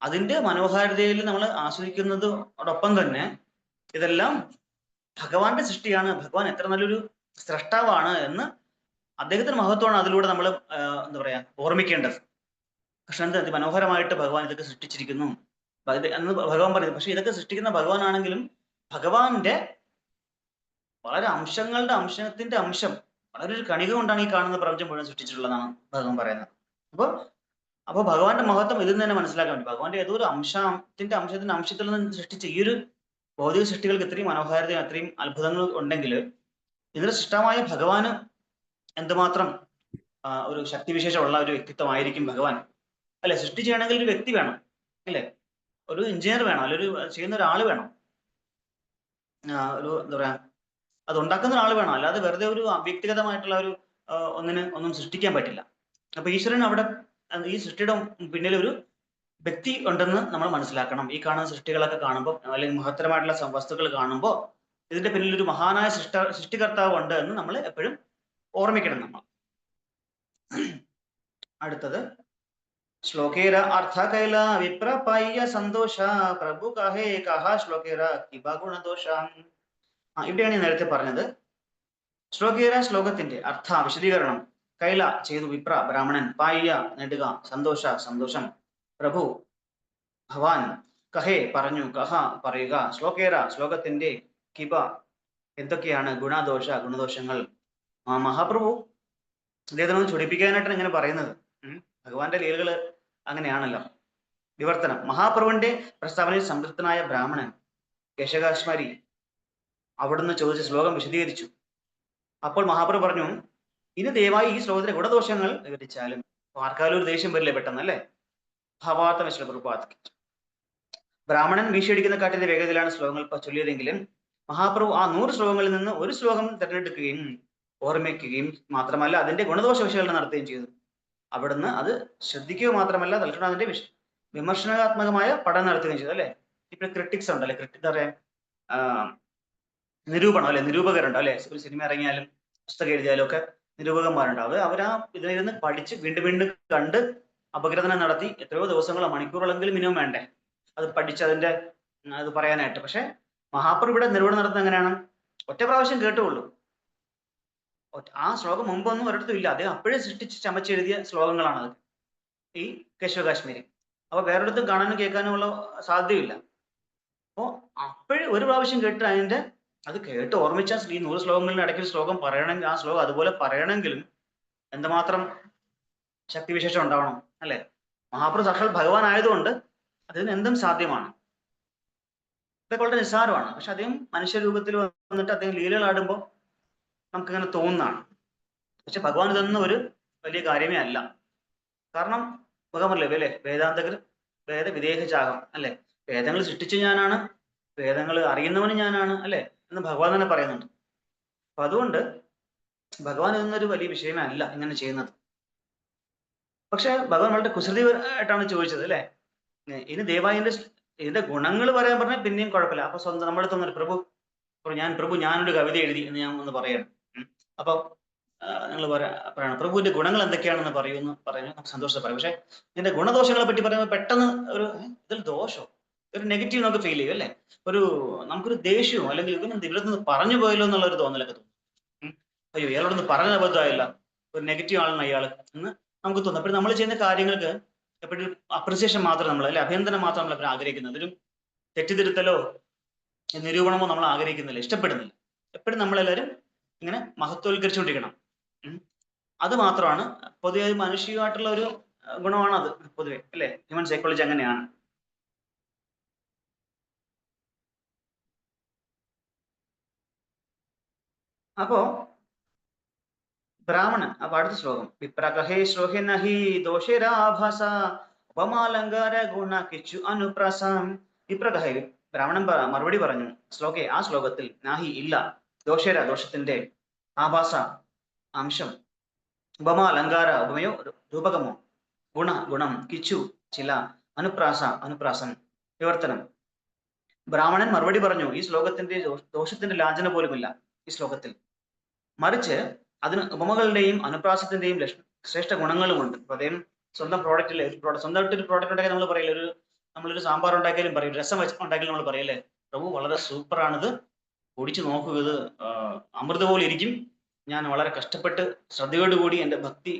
[SPEAKER 1] അതിന്റെ മനോഹാരിതയിൽ നമ്മൾ ആസ്വദിക്കുന്നതോടൊപ്പം തന്നെ ഇതെല്ലാം ഭഗവാന്റെ സൃഷ്ടിയാണ് ഭഗവാൻ എത്ര നല്ലൊരു സ്രഷ്ടാവാണ് എന്ന് അദ്ദേഹത്തിന്റെ മഹത്വമാണ് അതിലൂടെ നമ്മൾ എന്താ പറയാ ഓർമ്മിക്കേണ്ടത് കൃഷ്ണന്റെ അതിമനോഹരമായിട്ട് ഭഗവാൻ ഇതൊക്കെ സൃഷ്ടിച്ചിരിക്കുന്നു എന്ന് ഭഗവാൻ പറയുന്നത് പക്ഷെ ഇതൊക്കെ സൃഷ്ടിക്കുന്ന ഭഗവാനാണെങ്കിലും ഭഗവാന്റെ വളരെ അംശത്തിന്റെ അംശം വളരെ ഒരു കണിക കൊണ്ടാണ് ഈ കാണുന്ന പ്രപഞ്ചം മുഴുവൻ സൃഷ്ടിച്ചിട്ടുള്ളതാണ് ഭഗവാൻ പറയുന്നത് അപ്പൊ അപ്പൊ ഭഗവാന്റെ മഹത്വം ഇതിൽ നിന്ന് തന്നെ മനസ്സിലാക്കാൻ പറ്റും. ഭഗവാന്റെ ഏതോ ഒരു അംശത്തിൽ നിന്ന് സൃഷ്ടിച്ച ഈ ഒരു ഭൗതിക സൃഷ്ടികൾക്ക് ഇത്രയും മനോഹാരിതയും അത്രയും അത്ഭുതങ്ങൾ ഉണ്ടെങ്കിൽ ഇതിന്റെ സൃഷ്ടമായ ഭഗവാന് എന്തുമാത്രം ഒരു ശക്തിവിശേഷമുള്ള ഒരു വ്യക്തിത്വമായിരിക്കും ഭഗവാൻ. അല്ലെ, സൃഷ്ടി ചെയ്യണമെങ്കിൽ ഒരു വ്യക്തി വേണം, അല്ലെ, ഒരു എഞ്ചിനീയർ വേണം, അല്ലെ ഒരു ചെയ്യുന്ന ഒരാൾ വേണം, ഒരു എന്താ പറയാ, അത് ഉണ്ടാക്കുന്ന ഒരാൾ വേണം. അല്ലാതെ വെറുതെ ഒരു വ്യക്തിഗതമായിട്ടുള്ള ഒരു ഒന്നും സൃഷ്ടിക്കാൻ പറ്റില്ല. അപ്പൊ ഈശ്വരൻ അവിടെ ഈ സൃഷ്ടിയുടെ പിന്നിൽ ഒരു വ്യക്തി ഉണ്ടെന്ന് നമ്മൾ മനസ്സിലാക്കണം. ഈ കാണുന്ന സൃഷ്ടികളൊക്കെ കാണുമ്പോൾ, അല്ലെങ്കിൽ മഹത്തരമായിട്ടുള്ള വസ്തുക്കൾ കാണുമ്പോൾ ഇതിന്റെ പിന്നിൽ ഒരു മഹാനായ സൃഷ്ടികർത്താവ് ഉണ്ട് എന്ന് നമ്മൾ എപ്പോഴും ഓർമ്മിക്കണം. നമ്മൾ അടുത്തത് ശ്ലോകേര അർത്ഥകൈല വിപ്രപയ്യ സന്തോഷ പ്രഭു കഹേ കഹ ശ്ലോകേര കിബ ഗുണദോഷ. ഇവിടെയാണ് ഞാൻ നേരത്തെ പറഞ്ഞത്. ശ്ലോകേര ശ്ലോകത്തിന്റെ അർത്ഥ വിശദീകരണം. കൈല ചെയ്തു വിപ്ര ബ്രാഹ്മണൻ, പായ്യ നേടുക, സന്തോഷ സന്തോഷം, പ്രഭു ഭവാൻ, കഹേ പറഞ്ഞു, കഹ പറയുക, ശ്ലോകേര ശ്ലോകത്തിന്റെ, കിബ എന്തൊക്കെയാണ്, ഗുണദോഷ ഗുണദോഷങ്ങൾ. മഹാപ്രഭു അദ്ദേഹത്തിനൊന്ന് ചൊടിപ്പിക്കാനായിട്ടാണ് ഇങ്ങനെ പറയുന്നത്. ഭഗവാന്റെ ലീലകള് അങ്ങനെയാണല്ലോ. വിവർത്തനം. മഹാപ്രഭുവിന്റെ പ്രസ്താവനയിൽ സംതൃപ്തനായ ബ്രാഹ്മണൻ കേശകാശ്മരി അവിടുന്ന് ചോദിച്ച ശ്ലോകം വിശദീകരിച്ചു. അപ്പോൾ മഹാപ്രഭു പറഞ്ഞു, ഇനി ദയവായി ഈ ശ്ലോകത്തിലെ ഗുണദോഷങ്ങൾ വിവരിച്ചാലും. ആർക്കാലും ഒരു ദേഷ്യം വരില്ലേ പെട്ടെന്ന്, അല്ലേ? ഭാവാർത്ഥ പ്രഭുപാത്. ബ്രാഹ്മണൻ വീശിയടിക്കുന്ന കാട്ടിന്റെ വേഗതയിലാണ് ശ്ലോകങ്ങൾ ചൊല്ലിയതെങ്കിലും മഹാപ്രഭു ആ 100 ശ്ലോകങ്ങളിൽ നിന്ന് ഒരു ശ്ലോകം തിരഞ്ഞെടുക്കുകയും ഓർമ്മിക്കുകയും മാത്രമല്ല അതിന്റെ ഗുണദോഷ വിശകലനം നടത്തുകയും ചെയ്തു. അവിടുന്ന് അത് ശ്രദ്ധിക്കുക മാത്രമല്ല തൽക്ഷണം അതിന്റെ വിമർശനാത്മകമായ പഠനം നടത്തുകയും ചെയ്തു. അല്ലെ, ഇപ്പൊ ക്രിട്ടിക്സ് ഉണ്ട്, അല്ലെ, എന്താ പറയാ, നിരൂപണം, അല്ലെ, നിരൂപകരുണ്ട്, അല്ലെ. ഒരു സിനിമ ഇറങ്ങിയാലും പുസ്തകം എഴുതിയാലും ഒക്കെ നിരൂപകന്മാരുണ്ട്. അവരാ ഇതിലിരുന്ന് പഠിച്ച് വീണ്ടും വീണ്ടും കണ്ട് അപഗ്രഥനം നടത്തി എത്രയോ ദിവസങ്ങളോ മണിക്കൂറുകളെങ്കിലും മിനിമം വേണ്ടേ അത് പഠിച്ച് അതിന്റെ അത് പറയാനായിട്ട്. പക്ഷെ മഹാപ്രഭു ഇവിടെ നിർവ്വഹണം നടത്തുന്നത് എങ്ങനെയാണ്? ഒറ്റ പ്രാവശ്യം കേട്ടുള്ളൂ. ആ ശ്ലോകം മുമ്പൊന്നും ഒരിടത്തും ഇല്ല. അദ്ദേഹം അപ്പോഴേ സൃഷ്ടിച്ച് ചമച്ചെഴുതിയ ശ്ലോകങ്ങളാണ് അത്, ഈ കേശവകാശ്മീരി. അപ്പൊ വേറൊരിടത്തും കാണാനും കേൾക്കാനും ഉള്ള സാധ്യതയില്ല. അപ്പോ അപ്പോഴേ ഒരു പ്രാവശ്യം കേട്ട് അതിന്റെ അത് കേട്ട് ഓർമ്മിച്ച ഈ 100 ശ്ലോകങ്ങളിൽ ഇടയ്ക്ക് ശ്ലോകം പറയണമെങ്കിൽ ആ ശ്ലോകം അതുപോലെ പറയണമെങ്കിലും എന്തുമാത്രം ശക്തിവിശേഷം ഉണ്ടാവണം, അല്ലെ? മഹാപ്രഭു സാക്ഷാൽ ഭഗവാൻ ആയതുകൊണ്ട് അതിന് എന്തും സാധ്യമാണ്. ഇതൊക്കെ വളരെ നിസ്സാരമാണ്. പക്ഷെ അദ്ദേഹം മനുഷ്യരൂപത്തിൽ വന്നിട്ട് അദ്ദേഹം ലീലകളാടുമ്പോൾ നമുക്കിങ്ങനെ തോന്നുന്നതാണ്. പക്ഷെ ഭഗവാൻ ഇതൊന്നും ഒരു വലിയ കാര്യമേ അല്ല. കാരണം ഭഗവാനല്ലേ അല്ലെ, വേദാന്തകർ വേദ വിദേഹചാകം, അല്ലെ, വേദങ്ങൾ സൃഷ്ടിച്ചു ഞാനാണ്, വേദങ്ങൾ അറിയുന്നവന് ഞാനാണ്, അല്ലെ എന്ന് ഭഗവാൻ തന്നെ പറയുന്നുണ്ട്. അപ്പൊ അതുകൊണ്ട് ഭഗവാൻ ഇതൊന്നൊരു വലിയ വിഷയമേ അല്ല ഇങ്ങനെ ചെയ്യുന്നത്. പക്ഷെ ഭഗവാൻ വളരെ കുസൃതി ആയിട്ടാണ് ചോദിച്ചത്, അല്ലെ. ഇനി ദയവായി ഇതിന്റെ ഗുണങ്ങൾ പറയാൻ പറഞ്ഞാൽ പിന്നെയും കുഴപ്പമില്ല. അപ്പൊ സ്വന്തം നമ്മുടെ തോന്നുന്നു പ്രഭു ഞാനൊരു കവിത എഴുതി എന്ന് ഞാൻ ഒന്ന് പറയണം. അപ്പൊ നിങ്ങൾ പറയണം, പ്രഭുവിന്റെ ഗുണങ്ങൾ എന്തൊക്കെയാണെന്ന് പറയുമെന്ന് പറഞ്ഞു നമുക്ക് സന്തോഷത്തെ പറയാം. പക്ഷെ ഇതിന്റെ ഗുണദോഷങ്ങളെ പറ്റി പറയുമ്പോൾ പെട്ടെന്ന് ഒരു ഇതിൽ ദോഷം, ഒരു നെഗറ്റീവ് നമുക്ക് ഫീൽ ചെയ്യും, അല്ലെ. നമുക്കൊരു ദേഷ്യവും അല്ലെങ്കിൽ ഇവരൊന്ന് പറഞ്ഞു പോയല്ലോ എന്നുള്ള ഒരു തോന്നലൊക്കെ തോന്നും. അയ്യോ, ഇയാളോടൊന്ന് പറഞ്ഞ അബദ്ധമായില്ല, ഒരു നെഗറ്റീവ് ആളാണ് അയാൾ എന്ന് നമുക്ക് തോന്നും. അപ്പോൾ നമ്മൾ ചെയ്യുന്ന കാര്യങ്ങൾക്ക് എപ്പോഴും അപ്രിസിയേഷൻ മാത്രം നമ്മൾ, അല്ലെ, അഭിനന്ദനം മാത്രം നമ്മൾ എപ്പോഴും ആഗ്രഹിക്കുന്നത്. ഒരു തെറ്റിദ്ധരുത്തലോ നിരൂപണമോ നമ്മൾ ആഗ്രഹിക്കുന്നില്ല, ഇഷ്ടപ്പെടുന്നില്ല. എപ്പോഴും നമ്മളെല്ലാവരും ഇങ്ങനെ മഹത്വവൽക്കരിച്ചുകൊണ്ടിരിക്കണം. അത് മാത്രമാണ് പൊതുവെ മാനുഷികമായിട്ടുള്ള ഒരു ഗുണമാണ് അത് പൊതുവെ, അല്ലെ. ഹ്യൂമൻ സൈക്കോളജി അങ്ങനെയാണ്. അപ്പോ ബ്രാഹ്മണൻ, അപ്പൊ അടുത്ത ശ്ലോകം, വിപ്രകഹേ ശ്ലോഹേ നഹി ദോഷേരാഭാസ ഉപമാലങ്കാര ഗുണ കിച്ചു അനുപ്രസം. വിപ്രകഹേ, ബ്രാഹ്മണൻ മറുപടി പറഞ്ഞു, ശ്ലോകെ ആ ശ്ലോകത്തിൽ, നാഹി ഇല്ല, ദോഷേര ദോഷത്തിന്റെ, ആഭാസ അംശം, ഉപമ അലങ്കാര ഉപമയോ രൂപകമോ, ഗുണം കിച്ചു ചില, അനുപ്രാസം വിവർത്തനം. ബ്രാഹ്മണൻ മറുപടി പറഞ്ഞു, ഈ ശ്ലോകത്തിന്റെ ദോഷത്തിന്റെ ലാഞ്ചന പോലുമില്ല ഈ ശ്ലോകത്തിൽ. മറിച്ച് അതിന് ഉപമകളുടെയും അനുപ്രാസത്തിന്റെയും ശ്രേഷ്ഠ ഗുണങ്ങളുമുണ്ട്. അപ്പൊ അദ്ദേഹം സ്വന്തം പ്രോഡക്റ്റിലെ സ്വന്തമായിട്ട് ഒരു പ്രോഡക്റ്റ് ഉണ്ടാക്കി നമ്മൾ പറയില്ല, നമ്മളൊരു സാമ്പാർ ഉണ്ടാക്കിയാലും പറയും, രസം വെച്ച് ഉണ്ടാക്കിയാലും നമ്മൾ പറയല്ലേ, പ്രഭു വളരെ സൂപ്പറാണിത്, കുടിച്ചു നോക്കുക, ഇത് അമൃത പോലെ ഇരിക്കും, ഞാൻ വളരെ കഷ്ടപ്പെട്ട് ശ്രദ്ധയോടുകൂടി എൻ്റെ ഭക്തി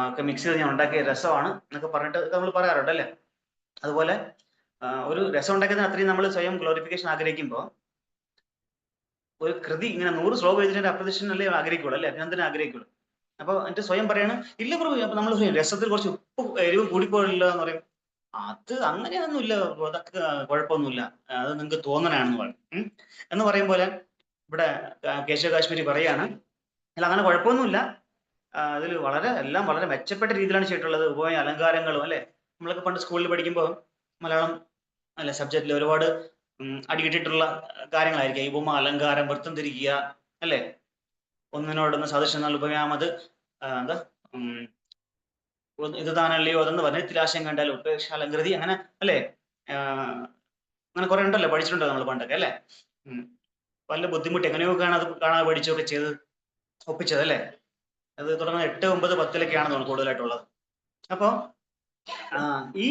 [SPEAKER 1] ഒക്കെ മിക്സ് ചെയ്ത് ഞാൻ ഉണ്ടാക്കിയ രസമാണ് എന്നൊക്കെ പറഞ്ഞിട്ട് നമ്മൾ പറയാറുണ്ട്, അല്ലേ. അതുപോലെ ഒരു രസം ഉണ്ടാക്കിയതിന് അത്രയും നമ്മൾ സ്വയം ഗ്ലോറിഫിക്കേഷൻ ആഗ്രഹിക്കുമ്പോൾ ഒരു കൃതി ഇങ്ങനെ 100 ശ്ലോകം എഴുതിന്റെ അപ്രദക്ഷൻ അല്ലേ ആഗ്രഹിക്കുള്ളൂ, അല്ലെ, അഭിനന്ദനം ആഗ്രഹിക്കുള്ളൂ. അപ്പൊ എന്നിട്ട് സ്വയം പറയാണ് ഇല്ല പ്രഭു. അപ്പൊ നമ്മൾ രസത്തിൽ കുറച്ച് ഉപ്പ് എരിവ് കൂടിപ്പോയില്ല എന്ന് പറയും. അത് അങ്ങനെയൊന്നുമില്ല, അതൊക്കെ കുഴപ്പമൊന്നുമില്ല, അത് നിങ്ങൾക്ക് തോന്നണാണെന്ന് പറയും. എന്ന് പറയും പോലെ ഇവിടെ കേശവ കാശ്മീരി പറയാണ്, അല്ല അങ്ങനെ കുഴപ്പമൊന്നുമില്ല, അതിൽ എല്ലാം വളരെ മെച്ചപ്പെട്ട രീതിയിലാണ് ചെയ്തിട്ടുള്ളത്. ഉപമ അലങ്കാരങ്ങളും അല്ലെ, നമ്മളൊക്കെ പണ്ട് സ്കൂളിൽ പഠിക്കുമ്പോൾ മലയാളം അല്ല സബ്ജക്റ്റിൽ ഒരുപാട് അടിയിട്ടിട്ടുള്ള കാര്യങ്ങളായിരിക്കും. ഈ ഉപമ അലങ്കാരം, വൃത്തം തിരിക്കുക അല്ലെ, ഒന്നിനോടൊന്ന് സദൃശം എന്നാൽ ഉപമയാമത് എന്താ ഇത് താനല്ലയോ അതെന്ന് പറഞ്ഞ് തിലാശം കണ്ടാൽ ഉപേക്ഷാലങ്കൃതി, അങ്ങനെ അല്ലെ, അങ്ങനെ കുറെ ഉണ്ടല്ലോ, പഠിച്ചിട്ടുണ്ടോ നമ്മൾ പണ്ടൊക്കെ അല്ലെ. വല്ല ബുദ്ധിമുട്ട് എങ്ങനെയൊക്കെയാണ് അത് കാണാതെ പഠിച്ചൊക്കെ ചെയ്ത് ഒപ്പിച്ചത് അല്ലെ. അത് തുടങ്ങുന്ന 8, 9, 10 തോന്നുന്നു കൂടുതലായിട്ടുള്ളത്. അപ്പോ ഈ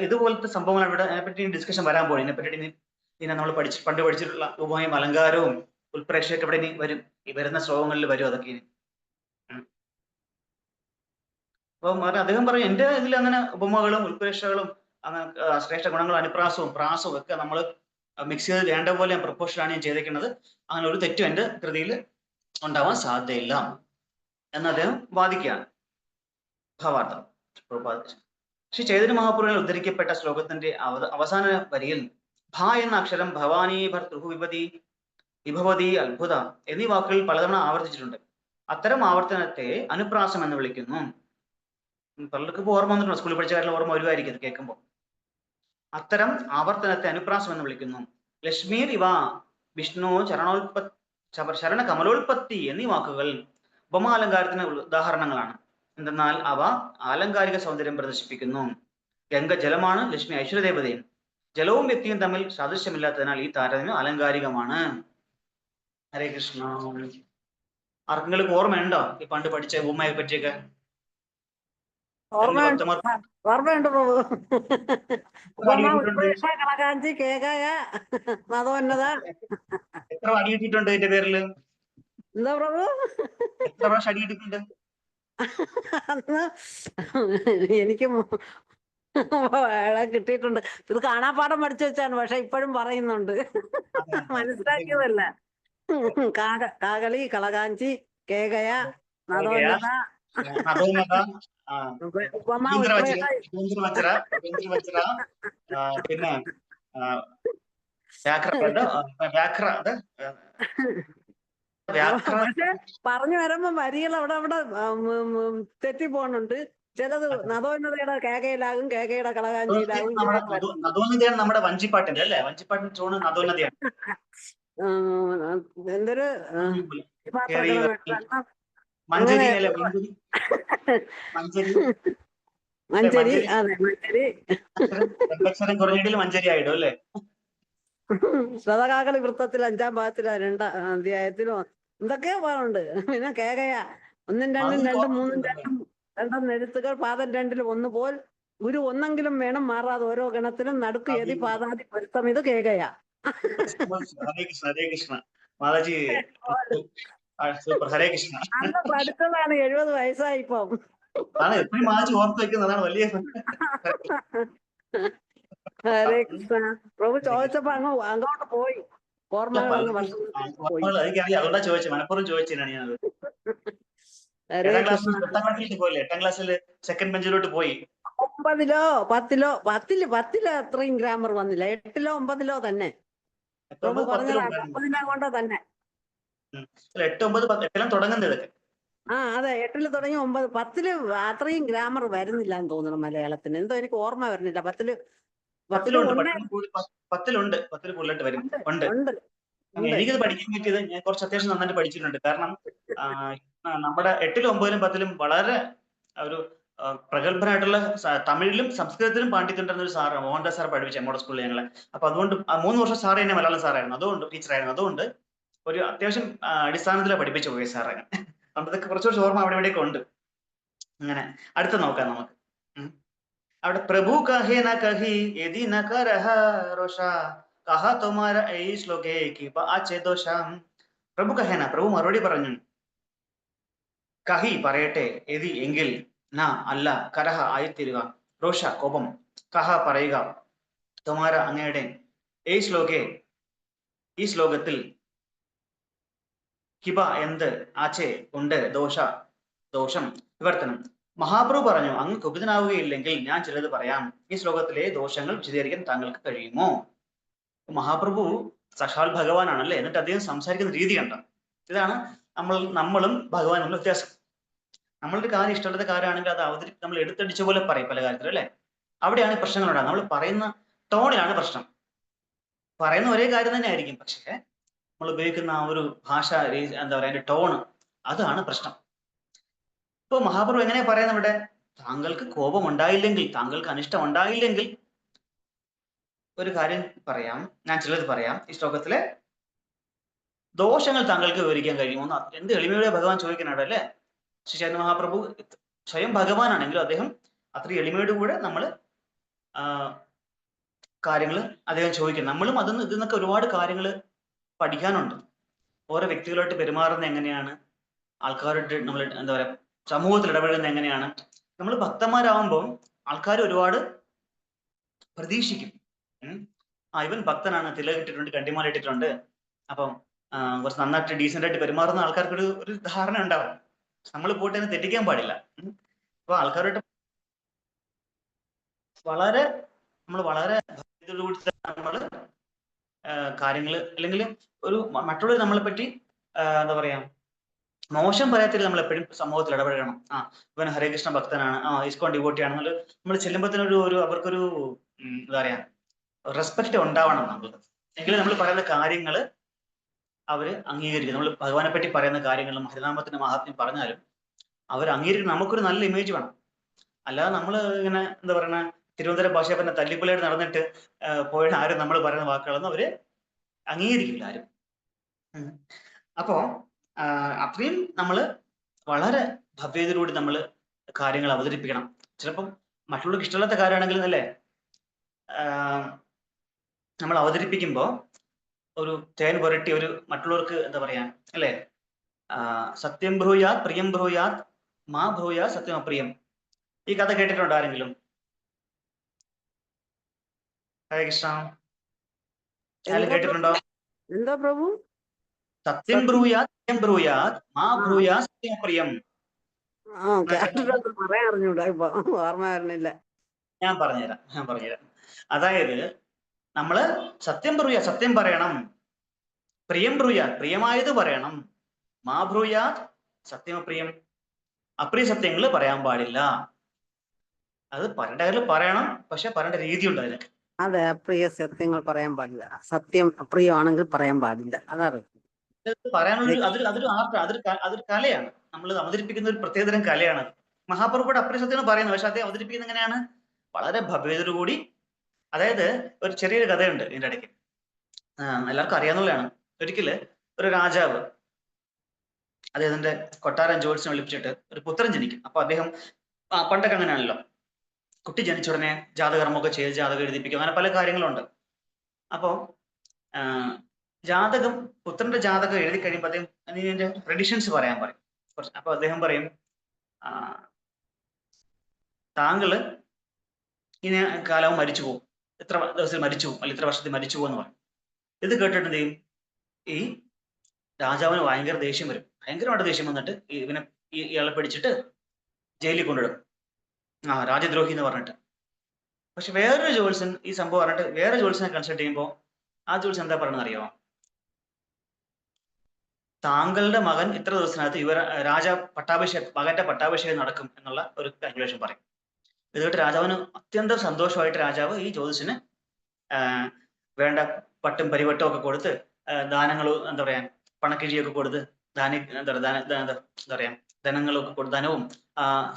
[SPEAKER 1] ഇതുപോലത്തെ സംഭവങ്ങൾ ഇവിടെ അതിനെപ്പറ്റി ഡിസ്കഷൻ വരാൻ പോയി. ഇതിനെപ്പറ്റി ഇനി നമ്മൾ പണ്ട് പഠിച്ചിട്ടുള്ള ഉപമയും അലങ്കാരവും ഉൾപ്രേക്ഷയൊക്കെ ഇവിടെ ഇനി വരും, ഈ വരുന്ന ശ്ലോകങ്ങളിൽ വരും അതൊക്കെ ഇനി. അപ്പം അദ്ദേഹം പറയും എന്റെ ഇതിൽ അങ്ങനെ ഉപമകളും ഉൾപ്രേക്ഷകളും അങ്ങനെ ശ്രേഷ്ഠ ഗുണങ്ങളും അനുപ്രാസവും പ്രാസവും ഒക്കെ നമ്മൾ മിക്സ് ചെയ്ത് വേണ്ട പോലെ പ്രപ്പോഷനാണ് ഞാൻ ചെയ്തേക്കുന്നത്. അങ്ങനെ ഒരു തെറ്റും എന്റെ കൃതിയിൽ ഉണ്ടാവാൻ സാധ്യതയില്ല എന്ന് അദ്ദേഹം വാദിക്കുകയാണ്. ഭാവാർത്ഥം. ശ്രീ ചൈതന്യ മഹാപുരുഷനിൽ ഉദ്ധരിക്കപ്പെട്ട ശ്ലോകത്തിന്റെ അവസാന വരിയിൽ ഭ എന്ന അക്ഷരം ഭവാനി, ഭർതൃഹു, വിഭതി, വിഭവതി, അത്ഭുത എന്നീ വാക്കുകൾ പലതവണ ആവർത്തിച്ചിട്ടുണ്ട്. അത്തരം ആവർത്തനത്തെ അനുപ്രാസം എന്ന് വിളിക്കുന്നു. പലർക്കും ഓർമ്മ വന്നിട്ടുണ്ട്, സ്കൂളിൽ പഠിച്ച കാര്യം ഓർമ്മ വരുമായിരിക്കും ഇത് കേൾക്കുമ്പോൾ. അത്തരം ആവർത്തനത്തെ അനുപ്രാസം എന്ന് വിളിക്കുന്നു. ലക്ഷ്മീർ ഇവ വിഷ്ണു ശരണ കമലോത്പത്തി എന്നീ വാക്കുകൾ ഉപമാലങ്കാരത്തിന് ഉദാഹരണങ്ങളാണ്. എന്തെന്നാൽ അവ ആലങ്കാരിക സൗന്ദര്യം പ്രദർശിപ്പിക്കുന്നു. ഗംഗ ജലമാണ്, ലക്ഷ്മി ഐശ്വര്യദേവതയും. ജലവും വ്യക്തിയും തമ്മിൽ സാദൃശ്യമില്ലാത്തതിനാൽ ഈ താരതമ്യം ആലങ്കാരികമാണ്. ഹരേ കൃഷ്ണ. ആർക്കെങ്കിലും ഓർമ്മയുണ്ടോ ഈ പണ്ട് പഠിച്ച ഉപമയെ പറ്റിയൊക്കെ?
[SPEAKER 2] ഓർമ്മയുണ്ട് പ്രഭു. ഉപമ, ഉത്പ്രേക്ഷ, കളകാഞ്ചി, കേകയ, മതോന്നത.
[SPEAKER 1] എത്ര അടി കിട്ടിയിട്ടുണ്ട് ഇതിന്റെ പേരില്?
[SPEAKER 2] എന്താ പ്രഭു?
[SPEAKER 1] എത്ര പ്രാവശ്യം അടി കിട്ടിയിട്ടുണ്ട്?
[SPEAKER 2] അന്ന് എനിക്ക് കിട്ടിയിട്ടുണ്ട്. ഇത് കാണാപ്പാഠം പഠിച്ചു വെച്ചാണ്, പക്ഷെ ഇപ്പോഴും പറയുന്നുണ്ട്, മനസ്സിലാക്കിയതല്ല. കാകളി, കളകാഞ്ചി, കേകയ, മതോന്നത, ഉപമ, ഉത്പ്രേക്ഷ.
[SPEAKER 1] പിന്നെ
[SPEAKER 2] പക്ഷെ പറഞ്ഞു വരുമ്പോ വരികൾ അവിടെ തെറ്റി പോണുണ്ട്. ചിലത് നദോന്നതയുടെ കേകയിലാകും, കേകയുടെ കളകാഞ്ചിയിലാകും.
[SPEAKER 1] നദോന്നതയാണ് നമ്മുടെ വഞ്ചിപ്പാട്ടിന്റെ അല്ലേ? വഞ്ചിപ്പാട്ടിന്റെ ചോണ് നദോന്നതയാണ്.
[SPEAKER 2] എന്തൊരു
[SPEAKER 1] മഞ്ചരി,
[SPEAKER 2] അതെ മഞ്ചരി.
[SPEAKER 1] കുറഞ്ഞിട്ടിൽ മഞ്ചരി ആയിടും അല്ലേ?
[SPEAKER 2] ശ്രതകാകളി വൃത്തത്തിൽ 5-ാം ഭാഗത്തിലോ 2-ാം അധ്യായത്തിലോ എന്തൊക്കെയോ പറയുന്നുണ്ട്. പിന്നെ കേകയ 1, 2, 3, 2 എഴുത്തുകൾ പാദം 2 1 പോൽ ഗുരു ഒന്നെങ്കിലും വേണം, മാറാതെ ഓരോ ഗണത്തിലും നടുക്ക് യതി പാദാതി പൊരുത്തം. ഇത് കേകയ.
[SPEAKER 1] ഹരേ കൃഷ്ണ, ഹരേ കൃഷ്ണ. മാതാജി ഹരേ കൃഷ്ണ.
[SPEAKER 2] അന്ന് പഠിച്ചതാണ്, 70 വയസ്സായി ഇപ്പം.
[SPEAKER 1] എപ്പോഴും മാതാജി ഓർത്ത് വെക്കുന്നതാണ് വലിയ.
[SPEAKER 2] ഹരേ കൃഷ്ണ. പ്രഭു ചോദിച്ചപ്പോ അങ്ങോട്ട് പോയി, ഓർമ്മകളങ്ങ് പോയി.
[SPEAKER 1] അതുകൊണ്ടാ ചോദിച്ചത്, മനഃപൂർവ്വം ചോദിച്ചതാണ് ഞാനത്.
[SPEAKER 2] ഹരേ കൃഷ്ണ.
[SPEAKER 1] 8ാം ക്ലാസ്സിൽ പോയില്ലേ? 8ാം ക്ലാസ്സിൽ സെക്കൻഡ് ബെഞ്ചിലോട്ട് പോയി.
[SPEAKER 2] 9-ലോ 10-ലോ അത്രയും ഗ്രാമർ വന്നില്ല. 8-ലോ 9-ലോ തന്നെ. പ്രഭു പറഞ്ഞത് 9-നെ കൊണ്ട് തന്നെ.
[SPEAKER 1] 8, 9, 10 തുടങ്ങുന്നത് ഇതൊക്കെ.
[SPEAKER 2] അതെ, 8-ല് തുടങ്ങി 9, 10-ല് അത്രയും ഗ്രാമർ വരുന്നില്ല എന്ന് തോന്നുന്നു മലയാളത്തിന്. എന്തോ എനിക്ക് ഓർമ്മ വരുന്നില്ല. 10-ല്
[SPEAKER 1] 10-ലുണ്ട് കൂടുതലായിട്ട് വരും. ഉണ്ട്. എനിക്കത് പഠിക്കാൻ പറ്റിയത് ഞാൻ കുറച്ച് അത്യാവശ്യം നന്നായിട്ട് പഠിച്ചിട്ടുണ്ട്. കാരണം നമ്മുടെ 8-ലും 9-ലും 10-ലും വളരെ ഒരു പ്രഗത്ഭനായിട്ടുള്ള തമിഴിലും സംസ്കൃതത്തിലും പാണ്ഡിത്യണ്ടായിരുന്ന ഒരു സാറാണ് മോഹൻദാസ് സാർ പഠിപ്പിച്ച നമ്മുടെ സ്കൂളിൽ ഞങ്ങളെ. അപ്പൊ അതുകൊണ്ട് 3 വർഷം സാറ് തന്നെ മലയാളം സാറായിരുന്നു, അതുകൊണ്ട് ടീച്ചറായിരുന്നു. അതുകൊണ്ട് ഒരു അത്യാവശ്യം അടിസ്ഥാനത്തിലാണ് പഠിപ്പിച്ചു പോയി സാറേ. അതൊക്കെ കുറച്ച് ഓർമ്മ അവിടെ ഇവിടെയൊക്കെ ഉണ്ട്. അങ്ങനെ അടുത്ത നോക്കാം നമുക്ക്. അവിടെ പ്രഭു കഹേ ന കഹി യദി ന കരഹ രോഷ കഹ തുമാര ഈ ശ്ലോകേ കിപ ആചേ ദോഷം. പ്രഭു കഹേന, പ്രഭു മറുപടി പറഞ്ഞു. കഹി പറയട്ടെ, യദി എങ്കിൽ, ന അല്ല, കരഹ ആയിത്തീരുക, രോഷ കോപം, കഹ പറയുക, തുമാര അങ്ങയുടെ, ഈ ശ്ലോകേ ഈ ശ്ലോകത്തിൽ, കിപ എന്ത്, ആചേ ഉണ്ട്, ദോഷ ദോഷം വിവർത്തനം. മഹാപ്രഭു പറഞ്ഞു, അങ്ങ് കുപിതനാവുകയില്ലെങ്കിൽ ഞാൻ ചിലത് പറയാം. ഈ ശ്ലോകത്തിലെ ദോഷങ്ങൾ വിശദീകരിക്കാൻ താങ്കൾക്ക് കഴിയുമോ? മഹാപ്രഭു സാക്ഷാൽ ഭഗവാനാണല്ലേ, എന്നിട്ട് അദ്ദേഹം സംസാരിക്കുന്ന രീതി കണ്ട. ഇതാണ് നമ്മളും ഭഗവാൻ തമ്മിൽ വ്യത്യാസം. നമ്മളൊരു കാര്യം ഇഷ്ടമുള്ള കാര്യമാണെങ്കിൽ അത് നമ്മൾ എടുത്തടിച്ച പോലെ പറയും പല കാര്യത്തിലും, അല്ലെ? അവിടെയാണ് പ്രശ്നങ്ങൾ ഉണ്ടാകുന്നത്. നമ്മൾ പറയുന്ന ടോണിലാണ് പ്രശ്നം. പറയുന്ന ഒരേ കാര്യം തന്നെ ആയിരിക്കും, പക്ഷേ നമ്മൾ ഉപയോഗിക്കുന്ന ആ ഒരു ഭാഷ എന്താ പറയാ, അതിന്റെ ടോണ്, അതാണ് പ്രശ്നം. ഇപ്പൊ മഹാപ്രഭു എങ്ങനെയാ പറയുന്നത് ഇവിടെ? താങ്കൾക്ക് കോപം ഉണ്ടായില്ലെങ്കിൽ, താങ്കൾക്ക് അനിഷ്ടം ഉണ്ടായില്ലെങ്കിൽ ഒരു കാര്യം പറയാം, ഞാൻ ചിലത് പറയാം. ഈ ശ്ലോകത്തിലെ ദോഷങ്ങൾ താങ്കൾക്ക് വിവരിക്കാൻ കഴിയുമോ? എന്ത് എളിമയോടെ ഭഗവാൻ ചോദിക്കുന്നുണ്ട്, അല്ലെ? ശ്രീ ചൈതന്യ മഹാപ്രഭു സ്വയം ഭഗവാനാണെങ്കിലും അദ്ദേഹം അത്ര എളിമയോട് കൂടെ നമ്മൾ കാര്യങ്ങൾ അദ്ദേഹം ചോദിക്കും. നമ്മളും ഇതിൽ നിന്നൊക്കെ ഒരുപാട് കാര്യങ്ങൾ പഠിക്കാനുണ്ട്. ഓരോ വ്യക്തികളായിട്ട് പെരുമാറുന്നത് എങ്ങനെയാണ്, ആൾക്കാരായിട്ട് നമ്മൾ എന്താ പറയാ സമൂഹത്തിൽ ഇടപെടുന്നത് എങ്ങനെയാണ്. നമ്മൾ ഭക്തന്മാരാകുമ്പോൾ ആൾക്കാർ ഒരുപാട് പ്രതീക്ഷിക്കും. ഇവൻ ഭക്തനാണ്, തിലകിട്ടിട്ടുണ്ട്, കണ്ടിമാല ഇട്ടിട്ടുണ്ട്, അപ്പം കുറച്ച് നന്നായിട്ട് ഡീസന്റ് ആയിട്ട് പെരുമാറുന്ന ആൾക്കാർക്ക് ഒരു ധാരണ ഉണ്ടാവും. നമ്മൾ പോയിട്ട് അതിനെ തെറ്റിക്കാൻ പാടില്ല. അപ്പൊ ആൾക്കാരായിട്ട് നമ്മൾ വളരെ നമ്മൾ കാര്യങ്ങൾ, അല്ലെങ്കിൽ ഒരു മറ്റുള്ളവർ നമ്മളെ പറ്റി എന്താ പറയാ മോശം പറയാത്തിൽ നമ്മൾ എപ്പോഴും സമൂഹത്തിൽ ഇടപെടണം. ഇവൻ ഹരേകൃഷ്ണ ഭക്തനാണ്, ഇസ്കോൺ ഡിവോട്ടിയാണെന്നുള്ള നമ്മൾ ചെല്ലുമ്പോഴത്തേനൊരു അവർക്കൊരു എന്താ പറയാ റെസ്പെക്ട് ഉണ്ടാവണം നമ്മൾ. എങ്കിലും നമ്മൾ പറയുന്ന കാര്യങ്ങൾ അവര് അംഗീകരിക്കും. നമ്മൾ ഭഗവാനെ പറ്റി പറയുന്ന കാര്യങ്ങളും ഹരിനാമത്തിന്റെ മഹാത്മ്യം പറഞ്ഞാലും അവർ അംഗീകരിക്കണം. നമുക്കൊരു നല്ല ഇമേജ് വേണം. അല്ലാതെ നമ്മൾ ഇങ്ങനെ എന്താ പറയുക തിരുവനന്തപുരം ഭാഷയെ പറഞ്ഞ തല്ലിപ്പുള്ളിയായിട്ട് നടന്നിട്ട് പോയിട്ട് ആരും നമ്മൾ പറയുന്ന വാക്കുകളൊന്നും അവര് അംഗീകരിക്കില്ല ആരും. അപ്പോ അത്രയും നമ്മൾ വളരെ ഭവ്യതയോടുകൂടി നമ്മൾ കാര്യങ്ങൾ അവതരിപ്പിക്കണം. ചിലപ്പം മറ്റുള്ളവർക്ക് ഇഷ്ടമില്ലാത്ത കാര്യമാണെങ്കിലും അല്ലേ, നമ്മൾ അവതരിപ്പിക്കുമ്പോൾ ഒരു തേൻ പുരട്ടി ഒരു മറ്റുള്ളവർക്ക് എന്താ പറയാ അല്ലെ, സത്യം ബ്രൂയാത് പ്രിയം ബ്രൂയാത് മാ ബ്രൂയാ സത്യം അപ്രിയം. ഈ കഥ കേട്ടിട്ടുണ്ടോ ആരെങ്കിലും? ഹരേ കൃഷ്ണ, ആരെങ്കിലും കേട്ടിട്ടുണ്ടോ?
[SPEAKER 2] എന്താ പ്രഭു?
[SPEAKER 1] സത്യം ബ്രൂയാത് പ്രിയം ബ്രൂയാത് മാ ബ്രൂയാ സത്യം അപ്രിയം.
[SPEAKER 2] പറയാൻ അറിഞ്ഞൂടാ, ഇപ്പൊ ഓർമ്മ വരണില്ല.
[SPEAKER 1] ഞാൻ പറഞ്ഞുതരാം. അതായത് നമ്മള് സത്യം ബ്രൂയാ സത്യം പറയണം, പ്രിയം ബ്രൂയാത് പ്രിയമായത് പറയണം, മാ ബ്രൂയാത് സത്യം അപ്രിയം അപ്രിയ സത്യങ്ങൾ പറയാൻ പാടില്ല. അത് പറയേണ്ട കാര്യം പറയണം, പക്ഷെ പറയേണ്ട രീതി ഉണ്ട് അതിന്.
[SPEAKER 2] അതെ, അപ്രിയ സത്യങ്ങൾ പറയാൻ പാടില്ല. സത്യം അപ്രിയമാണെങ്കിൽ പറയാൻ പാടില്ല. അതറിയാം.
[SPEAKER 1] പറയാനുള്ള അതൊരു കലയാണ്. നമ്മൾ അവതരിപ്പിക്കുന്ന ഒരു പ്രത്യേകതരം കലയാണ്. മഹാപ്രഭുയുടെ അപ്രിയ സത്യങ്ങൾ പറയുന്നത്, പക്ഷെ അദ്ദേഹം അവതരിപ്പിക്കുന്നത് എങ്ങനെയാണ്? വളരെ ഭവ്യതയോടുകൂടി. അതായത് ഒരു ചെറിയൊരു കഥയുണ്ട് ഇതിന്റെ ഇടയ്ക്ക്, എല്ലാവർക്കും അറിയാവുന്നതാണ്. ഒരിക്കല് ഒരു രാജാവ് അദ്ദേഹത്തിന്റെ കൊട്ടാരം ജോത്സ്യനെ വിളിപ്പിച്ചിട്ട് ഒരു പുത്രൻ ജനിക്കും. അപ്പൊ അദ്ദേഹം പണ്ടൊക്കെ അങ്ങനെയാണല്ലോ, കുട്ടി ജനിച്ച ഉടനെ ജാതകർമ്മമൊക്കെ ചെയ്ത് ജാതകം എഴുതിപ്പിക്കും, അങ്ങനെ പല കാര്യങ്ങളുണ്ട്. അപ്പോ ജാതകം, പുത്രന്റെ ജാതകം എഴുതി കഴിയുമ്പോൾ അദ്ദേഹം അതിന്റെ പ്രഡിക്ഷൻസ് പറയാൻ പറയും. അപ്പൊ അദ്ദേഹം പറയും, താങ്കള് ഇനി കാലവും മരിച്ചു പോകും, ഇത്ര ദിവസത്തിൽ മരിച്ചു പോകും, അല്ലെങ്കിൽ ഇത്ര വർഷത്തിൽ മരിച്ചു പോകും എന്ന് പറയും. ഇത് കേട്ടിട്ട് എന്ത് ചെയ്യും? ഈ രാജാവിന് ഭയങ്കര ദേഷ്യം വരും. ഭയങ്കരമായിട്ട് ദേഷ്യം വന്നിട്ട് ഇയാളെ പിടിച്ചിട്ട് ജയിലിൽ കൊണ്ടിടും, രാജദ്രോഹി എന്ന് പറഞ്ഞിട്ട്. പക്ഷെ വേറൊരു ജോത്സ്യൻ ഈ സംഭവം പറഞ്ഞിട്ട് വേറെ ജോത്സ്യനെ കൺസൾട്ട് ചെയ്യുമ്പോൾ ആ ജോത്സ്യൻ എന്താ പറയണെന്ന് അറിയാമോ? താങ്കളുടെ മകൻ ഇത്ര ദിവസത്തിനകത്ത് മകന്റെ പട്ടാഭിഷേകം നടക്കും എന്നുള്ള ഒരു കാൽക്കുലേഷൻ പറയും. ഇതുകൊണ്ട് രാജാവിന് അത്യന്തം സന്തോഷമായിട്ട് രാജാവ് ഈ ജ്യോതിഷന് വേണ്ട പട്ടും പരിവട്ടവും ഒക്കെ കൊടുത്ത് ദാനങ്ങളും എന്താ പറയാ പണക്കിഴിയൊക്കെ കൊടുത്ത് ധനങ്ങളൊക്കെ കൊടുത്ത് ധനവും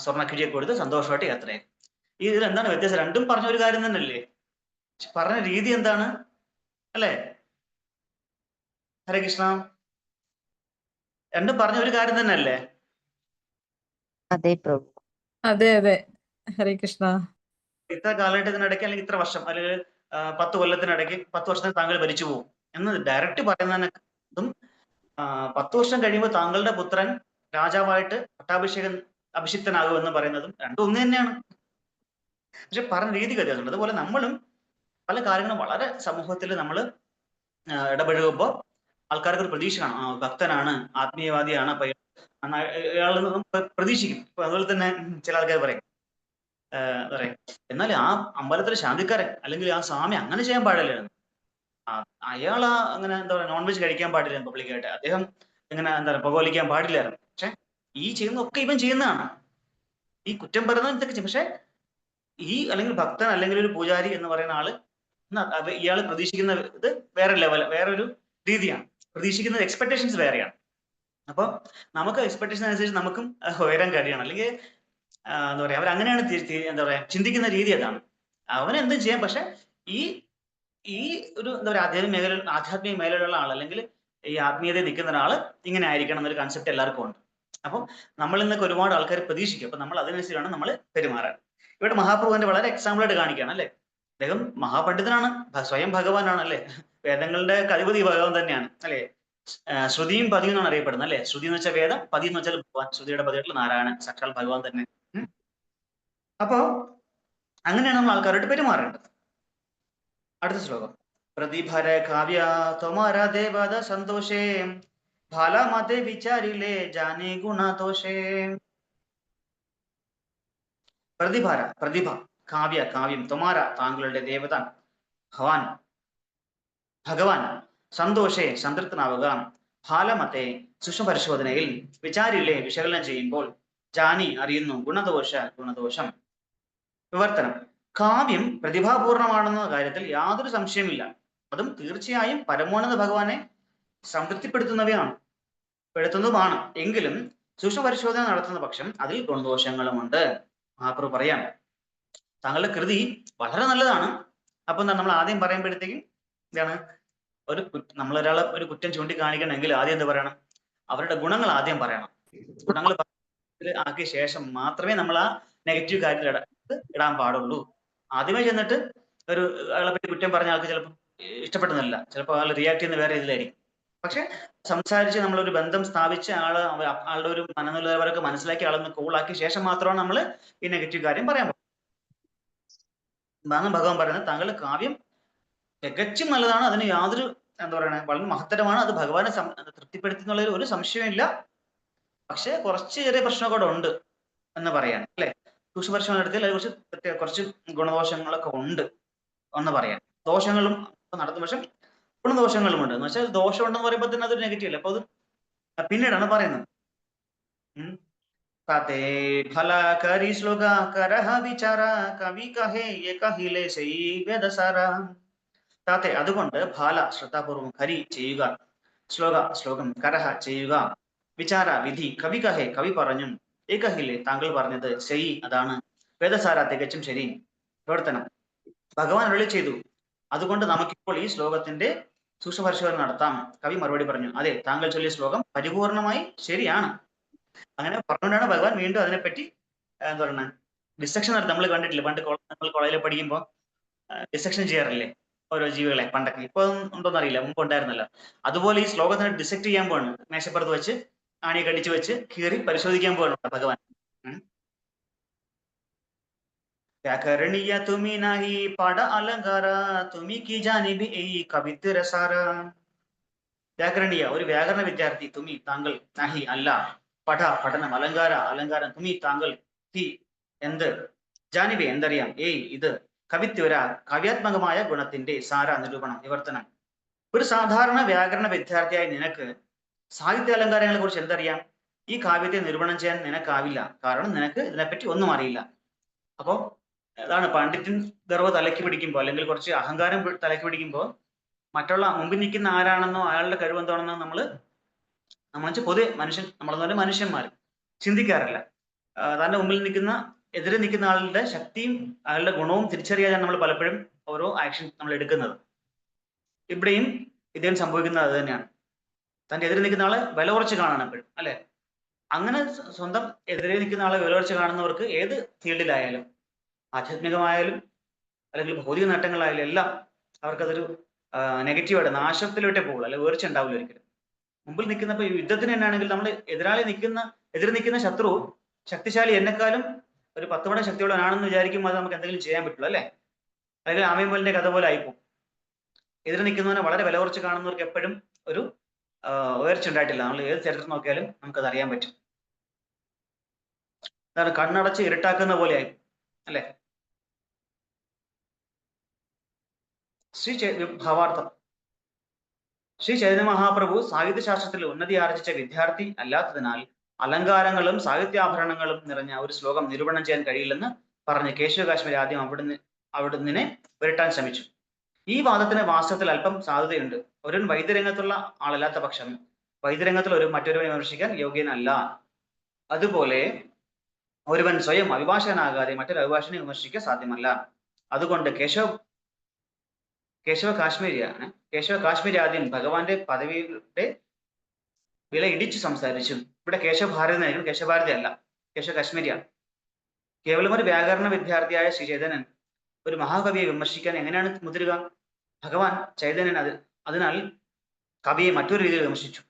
[SPEAKER 1] സ്വർണ്ണക്കിഴിയൊക്കെ കൊടുത്ത് സന്തോഷമായിട്ട് യാത്രയായി. ഇതിൽ എന്താണ് വ്യത്യാസം? രണ്ടും പറഞ്ഞ ഒരു കാര്യം തന്നെയല്ലേ, പറഞ്ഞ രീതി എന്താണ് അല്ലേ? ഹരേ കൃഷ്ണ, രണ്ടും പറഞ്ഞ ഒരു കാര്യം തന്നെ അല്ലേ?
[SPEAKER 3] അതെ പ്രഭു.
[SPEAKER 4] അതെ അതെ, ഹരേ കൃഷ്ണ.
[SPEAKER 1] ഇത്ര കാലഘട്ടത്തിനിടയ്ക്ക് അല്ലെങ്കിൽ ഇത്ര വർഷം അല്ലെങ്കിൽ 10 കൊല്ലത്തിനിടയ്ക്ക് 10 വർഷത്തിന് താങ്കൾ ഭരിച്ചു പോകും എന്ന് ഡയറക്റ്റ് പറയുന്നതും 10 വർഷം കഴിയുമ്പോൾ താങ്കളുടെ പുത്രൻ രാജാവായിട്ട് അഭിഷിക്തനാകും എന്ന് പറയുന്നതും രണ്ടും ഒന്ന് തന്നെയാണ്. പക്ഷെ പറഞ്ഞ രീതി വ്യത്യാസമുണ്ട്. അതുപോലെ നമ്മളും പല കാര്യങ്ങളും വളരെ സമൂഹത്തിൽ നമ്മൾ ഇടപഴകുമ്പോൾ ആൾക്കാർക്ക് ഒരു പ്രതീക്ഷ കാണും, ഭക്തനാണ്, ആത്മീയവാദിയാണ്, അപ്പൊ ഇയാൾ പ്രതീക്ഷിക്കും. ഇപ്പൊ അതുപോലെ തന്നെ ചില ആൾക്കാർ പറയും എന്താ പറയാ, എന്നാൽ ആ അമ്പലത്തിലെ ശാന്തിക്കാരൻ അല്ലെങ്കിൽ ആ സ്വാമി അങ്ങനെ ചെയ്യാൻ പാടില്ലായിരുന്നു. അയാൾ അങ്ങനെ എന്താ പറയുക നോൺ വെജ് കഴിക്കാൻ പാടില്ലായിരുന്നു പബ്ലിക്കായിട്ട്. അദ്ദേഹം ഇങ്ങനെ എന്താ പറയുക പുകവലിക്കാൻ പാടില്ലായിരുന്നു. പക്ഷെ ഈ ചെയ്യുന്നതൊക്കെ ഇവൻ ചെയ്യുന്നതാണ്. ഈ കുറ്റം പറയുന്നത് ഇതൊക്കെ ചെയ്യും. പക്ഷെ ഈ അല്ലെങ്കിൽ ഭക്തൻ അല്ലെങ്കിൽ ഒരു പൂജാരി എന്ന് പറയുന്ന ആള് ഇയാൾ പ്രതീക്ഷിക്കുന്ന ഇത് വേറെ ലെവൽ, വേറൊരു രീതിയാണ്. പ്രതീക്ഷിക്കുന്ന എക്സ്പെക്ടേഷൻസ് വേറെയാണ്. അപ്പൊ നമുക്ക് എക്സ്പെക്ടേഷൻ അനുസരിച്ച് നമുക്കും ഉയരാൻ കഴിയണം. അല്ലെങ്കിൽ എന്താ പറയാ, അവർ അങ്ങനെയാണ് എന്താ പറയാ ചിന്തിക്കുന്ന രീതി അതാണ്. അവൻ എന്തും ചെയ്യാം. പക്ഷെ ഈ ഈ ഒരു എന്താ പറയാ ആധ്യാത്മിക മേഖലയിലുള്ള ആൾ അല്ലെങ്കിൽ ഈ ആത്മീയതയിൽ നിൽക്കുന്ന ഒരാള് ഇങ്ങനെ ആയിരിക്കണം എന്നൊരു കൺസെപ്റ്റ് എല്ലാവർക്കും ഉണ്ട്. അപ്പം നമ്മൾ ഇന്നൊക്കെ ഒരുപാട് ആൾക്കാർ പ്രതീക്ഷിക്കും. അപ്പൊ നമ്മൾ അതിനനുസരിച്ചാണ് നമ്മൾ പെരുമാറാൻ. ഇവിടെ മഹാപ്രഭുവിന്റെ വളരെ എക്സാമ്പിൾ ആയിട്ട് കാണിക്കുകയാണ് അല്ലെ. അദ്ദേഹം മഹാപണ്ഡിതനാണ്, സ്വയം ഭഗവാനാണ് അല്ലെ. വേദങ്ങളുടെ അധിപതി ഭഗവാൻ തന്നെയാണ് അല്ലെ. ശ്രുതിയും പതിയും എന്നാണ് അറിയപ്പെടുന്നത് അല്ലെ. ശ്രുതി എന്ന് വെച്ചാൽ വേദം, പതി എന്ന് വെച്ചാൽ ഭഗവാൻ. ശ്രുതിയുടെ പതിയായിട്ടുള്ള നാരായണൻ, സാക്ഷാൽ ഭഗവാൻ തന്നെ. അപ്പോ അങ്ങനെയാണ് നമ്മൾ ആൾക്കാരോട് പെരുമാറേണ്ടത്. അടുത്ത ശ്ലോകം. പ്രതിഭര കാവ്യ തൊമാര ദേവത സന്തോഷേ ഭാല മതേ വിചാരിലേ ജാനി ഗുണദോഷേ. പ്രതിഭാര പ്രതിഭ, കാവ്യ കാവ്യം, തൊമാര താങ്കളുടെ ദേവത, ഭഗവാൻ സന്തോഷേ സംതൃപ്തനാവുക, ഫാലമത്തെ സൂക്ഷ്മപരിശോധനയിൽ, വിചാരില്ലേ വിശകലനം ചെയ്യുമ്പോൾ, ജാനി അറിയുന്നു, ഗുണദോഷം. വിവർത്തനം. കാവ്യം പ്രതിഭാപൂർണമാണെന്ന കാര്യത്തിൽ യാതൊരു സംശയമില്ല. അതും തീർച്ചയായും പരമോന്നത ഭഗവാനെ സംതൃപ്തിപ്പെടുത്തുന്നതുമാണ്. എങ്കിലും സൂക്ഷ്മപരിശോധന നടത്തുന്ന പക്ഷം അതിൽ ഗുണദോഷങ്ങളുമുണ്ട്. മഹാപ്രഭു പറയാം, താങ്കളുടെ കൃതി വളരെ നല്ലതാണ്. അപ്പൊ നമ്മൾ ആദ്യം പറയുമ്പോഴത്തേക്കും എന്താണ്, നമ്മളൊരാളെ ഒരു കുറ്റം ചൂണ്ടിക്കാണിക്കണമെങ്കിൽ ആദ്യം എന്ത് പറയണം, അവരുടെ ഗുണങ്ങൾ ആദ്യം പറയണം. ഗുണങ്ങൾ ആക്കിയ ശേഷം മാത്രമേ നമ്മൾ ആ നെഗറ്റീവ് കാര്യത്തിൽ ഇടാൻ പാടുള്ളൂ. ആദ്യമേ ചെന്നിട്ട് ഒരു ആളെ പറ്റി കുറ്റം പറഞ്ഞ ആൾക്ക് ചിലപ്പോൾ ഇഷ്ടപ്പെടുന്നില്ല, ചിലപ്പോൾ ആൾ റിയാക്ട് ചെയ്യുന്ന വേറെ ഇതിലായിരിക്കും. പക്ഷെ സംസാരിച്ച് നമ്മളൊരു ബന്ധം സ്ഥാപിച്ച് ആളുടെ ഒരു മനനിലവരൊക്കെ മനസ്സിലാക്കി ആളൊന്ന് കൂളാക്കിയ ശേഷം മാത്രമാണ് നമ്മൾ ഈ നെഗറ്റീവ് കാര്യം പറയാൻ പറ്റും. ഭഗവാൻ പറയുന്നത് താങ്കളുടെ കാവ്യം തികച്ചും നല്ലതാണ്, അതിന് യാതൊരു എന്താ പറയണ വളരെ മഹത്തരമാണ്, അത് ഭഗവാനെ തൃപ്തിപ്പെടുത്തുന്നുള്ള ഒരു സംശയമില്ല. പക്ഷെ കുറച്ച് ചെറിയ പ്രശ്നമൊക്കെ ഉണ്ട് എന്ന് പറയാൻ അല്ലെ. സൂക്ഷ്മപരിശോധന നടത്തിയാൽ അതിനെ കുറച്ച് ഗുണദോഷങ്ങളൊക്കെ ഉണ്ട് എന്ന് പറയാൻ. ദോഷങ്ങളും നടത്തും, പക്ഷെ ഗുണദോഷങ്ങളും ഉണ്ട്. എന്ന് വെച്ചാൽ ദോഷം ഉണ്ടെന്ന് പറയുമ്പോൾ തന്നെ അതൊരു നെഗറ്റീവ് അല്ല. അപ്പൊ അത് പിന്നീടാണ് പറയുന്നത്. ताते भला करी श्लोका करह विचारा कवि कहे ये कहिले सही वेदसारा. താത്തെ അതുകൊണ്ട് ഭാല ശ്രദ്ധാപൂർവം, കരി ചെയ്യുക, ശ്ലോകം കരഹ ചെയ്യുക, വിചാര വിധി, കവി കഹെ കവി പറഞ്ഞും, ഏകഹിലെ താങ്കൾ പറഞ്ഞത്, ശരി അതാണ്, വേദസാര തികച്ചും ശരി. പ്രവർത്തനം. ഭഗവാൻ അരുളി ചെയ്തു, അതുകൊണ്ട് നമുക്കിപ്പോൾ ഈ ശ്ലോകത്തിന്റെ സൂക്ഷ്മപരിശോധന നടത്താം. കവി മറുപടി പറഞ്ഞു, അതെ താങ്കൾ ചൊല്ലിയ ശ്ലോകം പരിപൂർണമായി ശരിയാണ്. അങ്ങനെ പറഞ്ഞുകൊണ്ടാണ് ഭഗവാൻ വീണ്ടും അതിനെപ്പറ്റി എന്താ പറയുക ഡിസെക്ഷൻ നടത്തി. നമ്മൾ കണ്ടിട്ടില്ല, പണ്ട് നമ്മൾ കോളേജിൽ പഠിക്കുമ്പോൾ ഡിസെക്ഷൻ ചെയ്യാറില്ലേ ഓരോ ജീവികളെ പണ്ടൊക്കെ. ഇപ്പൊ ഉണ്ടോന്ന് അറിയില്ല, മുമ്പ് ഉണ്ടായിരുന്നല്ലോ. അതുപോലെ ഈ ശ്ലോകത്തിനെ ഡിസെക്ട് ചെയ്യാൻ പോവാണ്. മേശപ്പുറത്ത് വെച്ച് ആണിയെ കടിച്ചു വെച്ച് കീറി പരിശോധിക്കാൻ പോവാണ് ഭഗവാൻ. व्याकरणीय तुम्ही नाही पाड अलंकार तुम्ही की जानी भी कवित्व रसार. വ്യാകരണീയ ഒരു വ്യാകരണ വിദ്യാർത്ഥി, തുമി താങ്കൾ, നഹി അല്ല, പഠനം അലങ്കാരം, തുമി താങ്കൾ, തി എന്ത്, ജാനിബി എന്തറിയാം, ഇത്, കവിത്വര കാവ്യാത്മകമായ ഗുണത്തിന്റെ സാര നിരൂപണം. വിവർത്തനം. ഒരു സാധാരണ വ്യാകരണ വിദ്യാർത്ഥിയായ നിനക്ക് സാഹിത്യ അലങ്കാരങ്ങളെ കുറിച്ച് എന്തറിയാം? ഈ കാവ്യത്തെ നിരൂപണം ചെയ്യാൻ നിനക്കാവില്ല, കാരണം നിനക്ക് ഇതിനെപ്പറ്റി ഒന്നും അറിയില്ല. അപ്പോ അതാണ് പണ്ഡിറ്റൻ ഗർവ്വ തലയ്ക്ക് പിടിക്കുമ്പോൾ അല്ലെങ്കിൽ കുറച്ച് അഹങ്കാരം തലയ്ക്ക് പിടിക്കുമ്പോൾ മറ്റുള്ള മുമ്പിൽ നിൽക്കുന്ന ആരാണെന്നോ അയാളുടെ കഴിവെന്താണെന്നോ നമ്മൾ പൊതുവെ നമ്മളെന്ന് മനുഷ്യന്മാർ ചിന്തിക്കാറില്ല. തന്റെ മുമ്പിൽ എതിരെ നിൽക്കുന്ന ആളുടെ ശക്തിയും അയാളുടെ ഗുണവും തിരിച്ചറിയാതെ നമ്മൾ പലപ്പോഴും ഓരോ ആക്ഷൻ നമ്മൾ എടുക്കുന്നത്. ഇവിടെയും ഇദ്ദേഹം സംഭവിക്കുന്നത് അത് തന്നെയാണ്. തന്റെ എതിരെ നിൽക്കുന്ന ആളെ വില കുറച്ച് കാണണം എപ്പോഴും അല്ലെ. അങ്ങനെ സ്വന്തം എതിരെ നിൽക്കുന്ന ആളെ വില കുറച്ച് കാണുന്നവർക്ക് ഏത് ഫീൽഡിലായാലും, ആധ്യാത്മികമായാലും അല്ലെങ്കിൽ ഭൗതിക നേട്ടങ്ങളായാലും എല്ലാം അവർക്കതൊരു നെഗറ്റീവായിട്ട് നാശത്തിലോട്ടേ പോകുള്ളൂ, അല്ലെങ്കിൽ ഉയർച്ച ഉണ്ടാവില്ല ഒരിക്കലും. മുമ്പിൽ നിൽക്കുന്ന ഇപ്പൊ യുദ്ധത്തിന് തന്നെയാണെങ്കിൽ നമ്മൾ എതിരെ നിൽക്കുന്ന ശത്രു ശക്തിശാലി എന്നെക്കാളും ഒരു 10 മടങ്ങ് ശക്തിയുള്ളവനാണെന്ന് വിചാരിക്കുമ്പോൾ അത് നമുക്ക് എന്തെങ്കിലും ചെയ്യാൻ പറ്റുള്ളൂ അല്ലെ. അല്ലെങ്കിൽ ആമയും പോലിന്റെ കഥ പോലെ ആയിപ്പോകും. എതിരെ നിൽക്കുന്നവനെ വളരെ വില കുറച്ച് കാണുന്നവർക്ക് എപ്പോഴും ഒരു ഉയർച്ച ഉണ്ടായിട്ടില്ല. നമ്മൾ ഏത് ചരിത്രം നോക്കിയാലും നമുക്കത് അറിയാൻ പറ്റും. അതാണ് കണ്ണടച്ച് ഇരുട്ടാക്കുന്ന പോലെയായി അല്ലെ. ഭാവാർത്ഥം. ശ്രീ ചൈതന്യ മഹാപ്രഭു സാഹിത്യശാസ്ത്രത്തിൽ ഉന്നതി ആർജിച്ച വിദ്യാർത്ഥി അല്ലാത്തതിനാൽ അലങ്കാരങ്ങളും സാഹിത്യാഭരണങ്ങളും നിറഞ്ഞ ഒരു ശ്ലോകം നിരൂപണം ചെയ്യാൻ കഴിയില്ലെന്ന് പറഞ്ഞ് കേശവ കാശ്മീർ ആദ്യം അവിടുന്ന് വിരട്ടാൻ ശ്രമിച്ചു. ഈ വാദത്തിന് വാസ്തവത്തിൽ അല്പം സാധ്യതയുണ്ട്. ഒരു വൈദ്യരംഗത്തുള്ള ആളല്ലാത്ത പക്ഷം വൈദ്യരംഗത്തിൽ മറ്റൊരുവനെ വിമർശിക്കാൻ യോഗ്യനല്ല. അതുപോലെ ഒരുവൻ സ്വയം അഭിഭാഷകനാകാതെ മറ്റൊരു അഭിഭാഷകനെ വിമർശിക്കാൻ സാധ്യമല്ല. അതുകൊണ്ട് കേശവ കാശ്മീരി ആദ്യം ഭഗവാന്റെ പദവിയുടെ വില ഇടിച്ചു സംസാരിച്ചു. ഇവിടെ കേശവഭാരതി എന്നായിരിക്കും, കേശവഭാരതി അല്ല, കേശവ കാശ്മീരിയാണ്. കേവലം ഒരു വ്യാകരണ വിദ്യാർത്ഥിയായ ശ്രീ ചൈതന്യൻ ഒരു മഹാകവിയെ വിമർശിക്കാൻ എങ്ങനെയാണ് മുതിരുക? ഭഗവാൻ ചൈതന്യൻ അതിനാൽ കവിയെ മറ്റൊരു രീതിയിൽ വിമർശിച്ചു.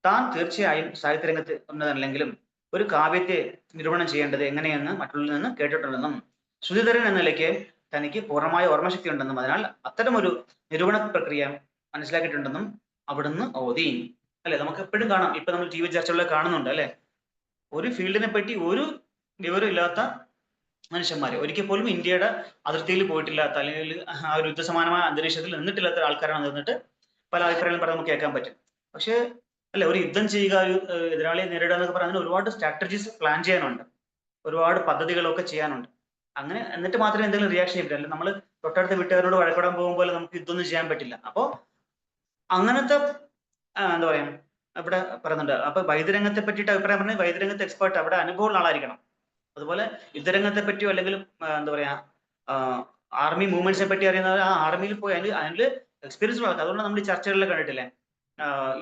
[SPEAKER 1] താൻ തീർച്ചയായും സാഹിത്യരംഗത്ത് ഉന്നതല്ലെങ്കിലും ഒരു കാവ്യത്തെ നിരൂപണം ചെയ്യേണ്ടത് എങ്ങനെയെന്ന് മറ്റുള്ളവരിൽ നിന്ന് കേട്ടിട്ടുണ്ടെന്നും ശ്രുതിധരൻ എന്ന നിലയ്ക്ക് തനിക്ക് പൂർണ്ണമായ ഓർമ്മശക്തി ഉണ്ടെന്നും അതിനാൽ അത്തരമൊരു നിരൂപണ പ്രക്രിയ മനസ്സിലാക്കിയിട്ടുണ്ടെന്നും അവിടുന്ന് ഓതി. അല്ലെ, നമുക്ക് എപ്പോഴും കാണാം, ഇപ്പൊ നമ്മൾ TV ചർച്ചകളിൽ കാണുന്നുണ്ട് അല്ലെ, ഒരു ഫീൽഡിനെ പറ്റി ഒരു വിവരം ഇല്ലാത്ത മനുഷ്യന്മാര്, ഒരിക്കൽ പോലും ഇന്ത്യയുടെ അതിർത്തിയിൽ പോയിട്ടില്ലാത്ത അല്ലെങ്കിൽ ആ ഒരു യുദ്ധസമാനമായ അന്തരീക്ഷത്തിൽ നിന്നിട്ടില്ലാത്ത ആൾക്കാരാണ് നിന്നിട്ട് പല അഭിപ്രായങ്ങളും പറഞ്ഞ് നമുക്ക് കേൾക്കാൻ പറ്റും. പക്ഷെ അല്ലെ, ഒരു യുദ്ധം ചെയ്യുക, ഒരു എതിരാളിയെ നേരിടുക എന്നൊക്കെ പറയുന്നത് ഒരുപാട് സ്ട്രാറ്റജീസ് പ്ലാൻ ചെയ്യാനുണ്ട്, ഒരുപാട് പദ്ധതികളൊക്കെ ചെയ്യാനുണ്ട്. അങ്ങനെ എന്നിട്ട് മാത്രമേ എന്തെങ്കിലും റിയാക്ഷൻ ചെയ്തില്ല. അല്ലെങ്കിൽ നമ്മൾ തൊട്ടടുത്ത വീട്ടുകാരോട് വഴക്കിടാൻ പോകുമ്പോൾ നമുക്ക് യുദ്ധമൊന്നും ചെയ്യാൻ പറ്റില്ല. അപ്പോ അങ്ങനത്തെ എന്താ പറയാ ഇവിടെ പറയുന്നുണ്ട്. അപ്പൊ വൈദ്യരംഗത്തെ പറ്റിയിട്ട് അഭിപ്രായം പറഞ്ഞാൽ വൈദ്യരംഗത്തെ എക്സ്പേർട്ട് അവിടെ അനുഭവമുള്ള ആളായിരിക്കണം. അതുപോലെ യുദ്ധരംഗത്തെ പറ്റിയോ അല്ലെങ്കിൽ എന്താ പറയാ ആർമി മൂവ്മെന്റ്സിനെ പറ്റി അറിയുന്നത് ആ ആർമിയിൽ പോയി അതിൽ എക്സ്പീരിയൻസ് ഉള്ള. അതുകൊണ്ട് നമ്മൾ ഈ ചർച്ചകളിൽ കണ്ടിട്ടില്ലേ,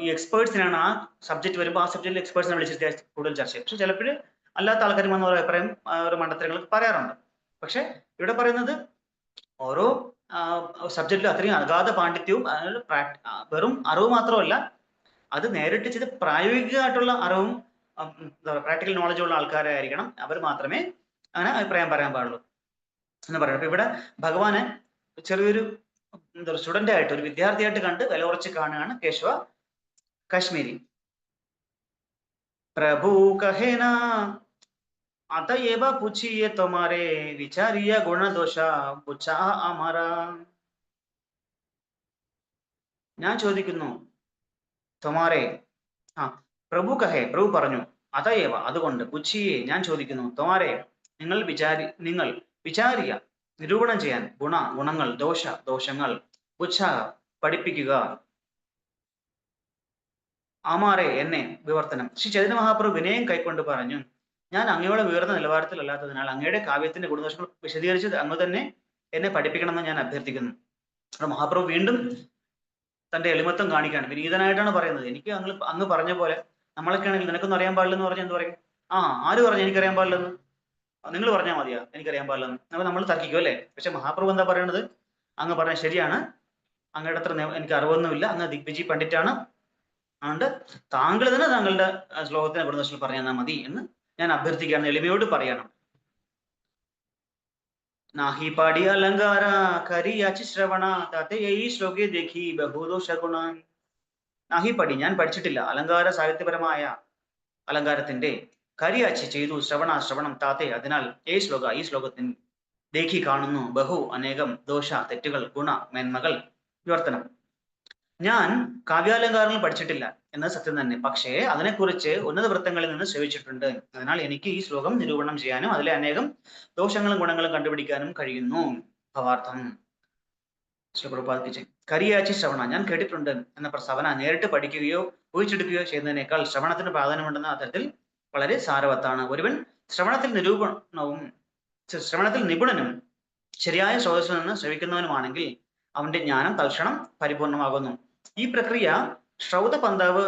[SPEAKER 1] ഈ എക്സ്പേർട്സിനാണ് ആ സബ്ജക്ട് വരുമ്പോൾ ആ സബ്ജക്റ്റിൽ എക്സ്പേർട്സിനെ വിളിച്ചിട്ട് കൂടുതൽ ചർച്ച ചെയ്യും. പക്ഷെ ചിലപ്പോൾ അല്ലാത്ത ആൾക്കാർ വന്ന ഒരു അഭിപ്രായം ഒരു മണ്ടത്തരങ്ങൾ പറയാറുണ്ട്. പക്ഷെ ഇവിടെ പറയുന്നത് ഓരോ സബ്ജക്റ്റിലും അത്രയും അഗാധ പാണ്ഡിത്യവും വെറും അറിവ് മാത്രമല്ല, അത് നേരിട്ട് ചെയ്ത് പ്രായോഗികമായിട്ടുള്ള അറിവും പ്രാക്ടിക്കൽ നോളജുള്ള ആൾക്കാരായിരിക്കണം. അവർ മാത്രമേ അങ്ങനെ അഭിപ്രായം പറയാൻ പാടുള്ളൂ എന്ന് പറയുന്നത്. അപ്പൊ ഇവിടെ ഭഗവാനെ ചെറിയൊരു സ്റ്റുഡന്റ് ആയിട്ട്, ഒരു വിദ്യാർത്ഥിയായിട്ട് കണ്ട് വില കുറച്ച് കാണുകയാണ് കേശവ കാശ്മീരി. പ്രഭു കഹേന അതയേവ പുച്ഛിയെ തൊമാരെ വിചാരിയ ഗുണദോഷ പുച്ഛാ അമര. ഞാൻ ചോദിക്കുന്നു, തൊമാരെ പ്രഭു കഹേ, പ്രഭു പറഞ്ഞു, അതയേവ അതുകൊണ്ട്, പുച്ഛിയെ ഞാൻ ചോദിക്കുന്നു, തൊമാരെ നിങ്ങൾ വിചാരിയ നിരൂപണം ചെയ്യാൻ, ഗുണങ്ങൾ, ദോഷങ്ങൾ, പുച്ഛ പഠിപ്പിക്കുക, ആമാരെ എന്നെ വിവർത്തനം. ശ്രീ ചൈതന്യ മഹാപ്രഭു വിനയം കൈക്കൊണ്ട് പറഞ്ഞു, ഞാൻ അങ്ങയോടെ ഉയർന്ന നിലവാരത്തിലല്ലാത്തതിനാൽ അങ്ങയുടെ കാവ്യത്തിന്റെ ഗുണദോഷങ്ങൾ വിശദീകരിച്ച് അങ്ങ് തന്നെ എന്നെ പഠിപ്പിക്കണമെന്ന് ഞാൻ അഭ്യർത്ഥിക്കുന്നു. അവിടെ മഹാപ്രഭു വീണ്ടും തന്റെ എളിമത്വം കാണിക്കുകയാണ്, വിനീതനായിട്ടാണ് പറയുന്നത്. എനിക്ക് അങ്ങ് പറഞ്ഞ പോലെ നമ്മളൊക്കെ ആണെങ്കിൽ നിനക്കൊന്നും അറിയാൻ പാടില്ലെന്ന് പറഞ്ഞാൽ എന്ത് പറയും? ആര് പറഞ്ഞു എനിക്കറിയാൻ പാടില്ലെന്ന്? നിങ്ങൾ പറഞ്ഞാൽ മതിയാ എനിക്കറിയാൻ പാടില്ലെന്ന്? അപ്പൊ നമ്മൾ തർക്കിക്കും അല്ലേ? പക്ഷെ മഹാപ്രഭു എന്താ പറയുന്നത്? അങ്ങ് പറഞ്ഞ ശരിയാണ്, അങ്ങയുടെ അത്ര എനിക്ക് അറിവൊന്നുമില്ല, അങ്ങ് ദിഗ്വിജി പണ്ഡിറ്റാണ്, അതുകൊണ്ട് താങ്കൾ തന്നെ താങ്കളുടെ ശ്ലോകത്തിന് ഗുണദോഷങ്ങൾ പറഞ്ഞു തന്നാൽ മതി എന്ന് ഞാൻ അഭ്യർത്ഥിക്കുകയാണ്, എളിമയോട് പറയണം. नाही पाडी अलंकारा करी याची श्रवणा ताते यही श्लोके देखी ബഹുദോഷ ഗുണാൻ. നാഹി പടി, ഞാൻ പഠിച്ചിട്ടില്ല അലങ്കാര സാഹിത്യപരമായ അലങ്കാരത്തിന്റെ കരിയാച്ചി ചെയ്തു ശ്രവണം താത്തെ, അതിനാൽ ഈ ശ്ലോകത്തിൽ ദേഖി കാണുന്നു ബഹു അനേകം ദോഷ തെറ്റുകൾ ഗുണ മേന്മകൾ വിവർത്തനം. ഞാൻ കാവ്യാലങ്കാരങ്ങൾ പഠിച്ചിട്ടില്ല എന്നത് സത്യം തന്നെ, പക്ഷേ അതിനെക്കുറിച്ച് ഉന്നത വൃത്തങ്ങളിൽ നിന്ന് ശ്രവിച്ചിട്ടുണ്ട്. അതിനാൽ എനിക്ക് ഈ ശ്ലോകം നിരൂപണം ചെയ്യാനും അതിലെ അനേകം ദോഷങ്ങളും ഗുണങ്ങളും കണ്ടുപിടിക്കാനും കഴിയുന്നു. ഭാവാർത്ഥം. കരിയാച്ചി ശ്രവണ, ഞാൻ കേട്ടിട്ടുണ്ട് എന്ന പ്രസ്താവന നേരിട്ട് പഠിക്കുകയോ ഊഹിച്ചെടുക്കുകയോ ചെയ്യുന്നതിനേക്കാൾ ശ്രവണത്തിന് പ്രാധാന്യമുണ്ടെന്ന തരത്തിൽ വളരെ സാരവത്താണ്. ഒരുവൻ ശ്രവണത്തിൽ നിപുണനും ശരിയായ സ്രോതസ്സിൽ നിന്ന് ശ്രവിക്കുന്നവനുമാണെങ്കിൽ അവന്റെ ജ്ഞാനം തൽക്ഷണം പരിപൂർണമാകുന്നു. ഈ പ്രക്രിയ ശ്രൗത പന്താവ്,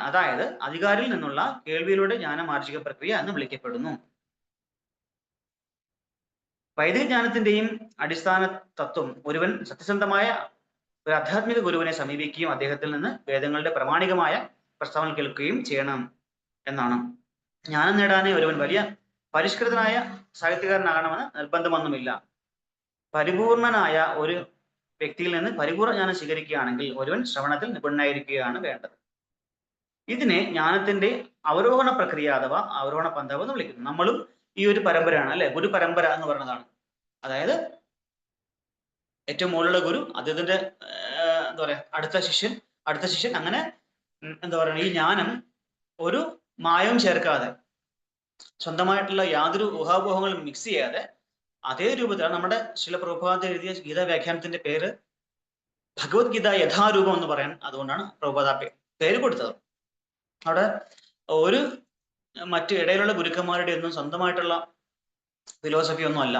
[SPEAKER 1] അതായത് അധികാരിയിൽ നിന്നുള്ള കേൾവിയിലൂടെ ജ്ഞാനം ആർജിക പ്രക്രിയ എന്ന് വിളിക്കപ്പെടുന്നു. വൈദിക ജ്ഞാനത്തിന്റെയും അടിസ്ഥാന തത്വം ഒരുവൻ സത്യസന്ധമായ ഒരു ആധ്യാത്മിക ഗുരുവിനെ സമീപിക്കുകയും അദ്ദേഹത്തിൽ നിന്ന് വേദങ്ങളുടെ പ്രാമാണികമായ പ്രസ്താവന കേൾക്കുകയും ചെയ്യണം എന്നാണ്. ജ്ഞാനം നേടാനേ ഒരുവൻ വലിയ പരിഷ്കൃതനായ സാഹിത്യകാരനാകണമെന്ന് നിർബന്ധമൊന്നുമില്ല. പരിപൂർണനായ ഒരു വ്യക്തിയിൽ നിന്ന് പരിപൂർണ്ണ ജ്ഞാനം സ്വീകരിക്കുകയാണെങ്കിൽ ഒരുവൻ ശ്രവണത്തിൽ നിപുണനായിരിക്കുകയാണ് വേണ്ടത്. ഇതിനെ ജ്ഞാനത്തിന്റെ അവരോഹണ പ്രക്രിയ അഥവാ അവരോഹണ പന്ഥാവ് എന്ന് വിളിക്കുന്നു. നമ്മളും ഈ ഒരു പരമ്പരയാണ് അല്ലെ, ഗുരു പരമ്പര എന്ന് പറയുന്നതാണ്. അതായത് ഏറ്റവും മുകളിലുള്ള ഗുരു, അദ്ദേഹത്തിന്റെ എന്താ പറയാ അടുത്ത ശിഷ്യൻ അങ്ങനെ എന്താ പറയുക, ഈ ജ്ഞാനം ഒരു മായവും ചേർക്കാതെ സ്വന്തമായിട്ടുള്ള യാതൊരു ഊഹാപോഹങ്ങളും മിക്സ് ചെയ്യാതെ അതേ രൂപത്തിലാണ്. നമ്മുടെ ശില പ്രഭുപാദ എഴുതിയ ഗീതാ വ്യാഖ്യാനത്തിന്റെ പേര് ഭഗവത്ഗീത യഥാരൂപം എന്ന് പറയാൻ അതുകൊണ്ടാണ് പ്രഭുപാദ പേര് കൊടുത്തത്. അവിടെ ഒരു മറ്റു ഇടയിലുള്ള ഗുരുക്കന്മാരുടെ ഒന്നും സ്വന്തമായിട്ടുള്ള ഫിലോസഫി ഒന്നും അല്ല.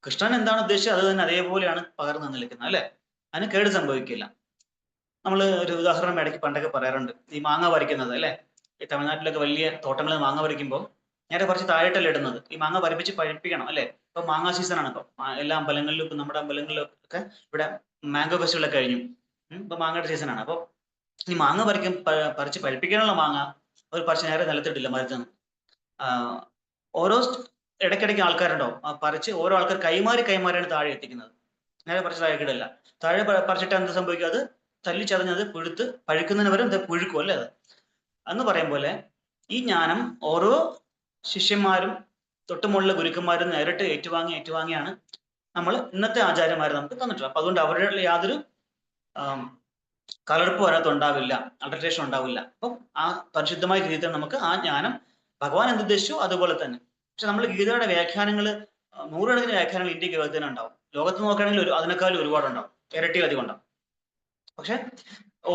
[SPEAKER 1] കൃഷ്ണൻ എന്താണ് ഉദ്ദേശിച്ചത് അത് തന്നെ അതേപോലെയാണ് പകർന്നു നിൽക്കുന്നത് അല്ലെ, അതിന് കേട് സംഭവിക്കില്ല. നമ്മൾ ഒരു ഉദാഹരണം ഇടയ്ക്ക് പണ്ടൊക്കെ പറയാറുണ്ട്, ഈ മാങ്ങ പറിക്കുന്നത് അല്ലെ. ഈ തമിഴ്നാട്ടിലൊക്കെ വലിയ തോട്ടങ്ങളിൽ മാങ്ങ പറിക്കുമ്പോൾ നേരെ കുറച്ച് താഴെട്ടല്ല ഇടുന്നത്, ഈ മാങ്ങ പഴിപ്പിക്കണം അല്ലെ. ഇപ്പൊ മാങ്ങ സീസൺ ആണ്. ഇപ്പൊ എല്ലാ അമ്പലങ്ങളിലും ഇപ്പൊ നമ്മുടെ അമ്പലങ്ങളിലും ഒക്കെ ഇവിടെ മാംഗോ ഫെസ്റ്റിവലൊക്കെ കഴിഞ്ഞു. ഇപ്പൊ മാങ്ങയുടെ സീസൺ ആണ്. അപ്പൊ ഈ മാങ്ങ പറിച്ച് പഴിപ്പിക്കാനുള്ള മാങ്ങ ഒരു പറിച്ച് നേരെ നിലത്തിട്ടില്ല, മരത്തുനിന്ന്. ഓരോ ഇടയ്ക്കിടയ്ക്ക് ആൾക്കാരുണ്ടാവും, പറിച്ച് ഓരോ ആൾക്കാർ കൈമാറിയാണ് താഴെ എത്തിക്കുന്നത്. നേരെ പറിച്ച് താഴെ ഇടല്ല. താഴെ പറിച്ചിട്ട് എന്ത് സംഭവിക്കും, അത് തല്ലിച്ചതഞ്ഞത് പിഴുത്ത് പഴുക്കുന്നതിന് വരെ ഇത് പുഴുക്കും അല്ലേ. അത് എന്ന് പറയും പോലെ ഈ ജ്ഞാനം ഓരോ ശിഷ്യന്മാരും തൊട്ടുമുള്ള ഗുരുക്കന്മാരും നേരിട്ട് ഏറ്റുവാങ്ങിയാണ് നമ്മൾ ഇന്നത്തെ ആചാര്യന്മാർ നമുക്ക് തന്നിട്ടുള്ളത്. അപ്പൊ അതുകൊണ്ട് അവരുടെ യാതൊരു കലർപ്പ് വരാത്തുണ്ടാവില്ല, അൾട്ടറേഷൻ ഉണ്ടാവില്ല. അപ്പം ആ പരിശുദ്ധമായ രീതിയിൽ നമുക്ക് ആ ജ്ഞാനം ഭഗവാൻ എന്തുദ്ദേശിച്ചു അതുപോലെ തന്നെ. പക്ഷെ നമ്മൾ ഗീതയുടെ വ്യാഖ്യാനങ്ങൾ നൂറുകണക്കിന് വ്യാഖ്യാനങ്ങൾ ഇന്ത്യക്ക് ലോകത്ത് തന്നെ ഉണ്ടാവും. ലോകത്ത് നോക്കുകയാണെങ്കിൽ അതിനേക്കാളും ഒരുപാടുണ്ടാവും, ഇരട്ടിയിലധികം ഉണ്ടാവും. പക്ഷെ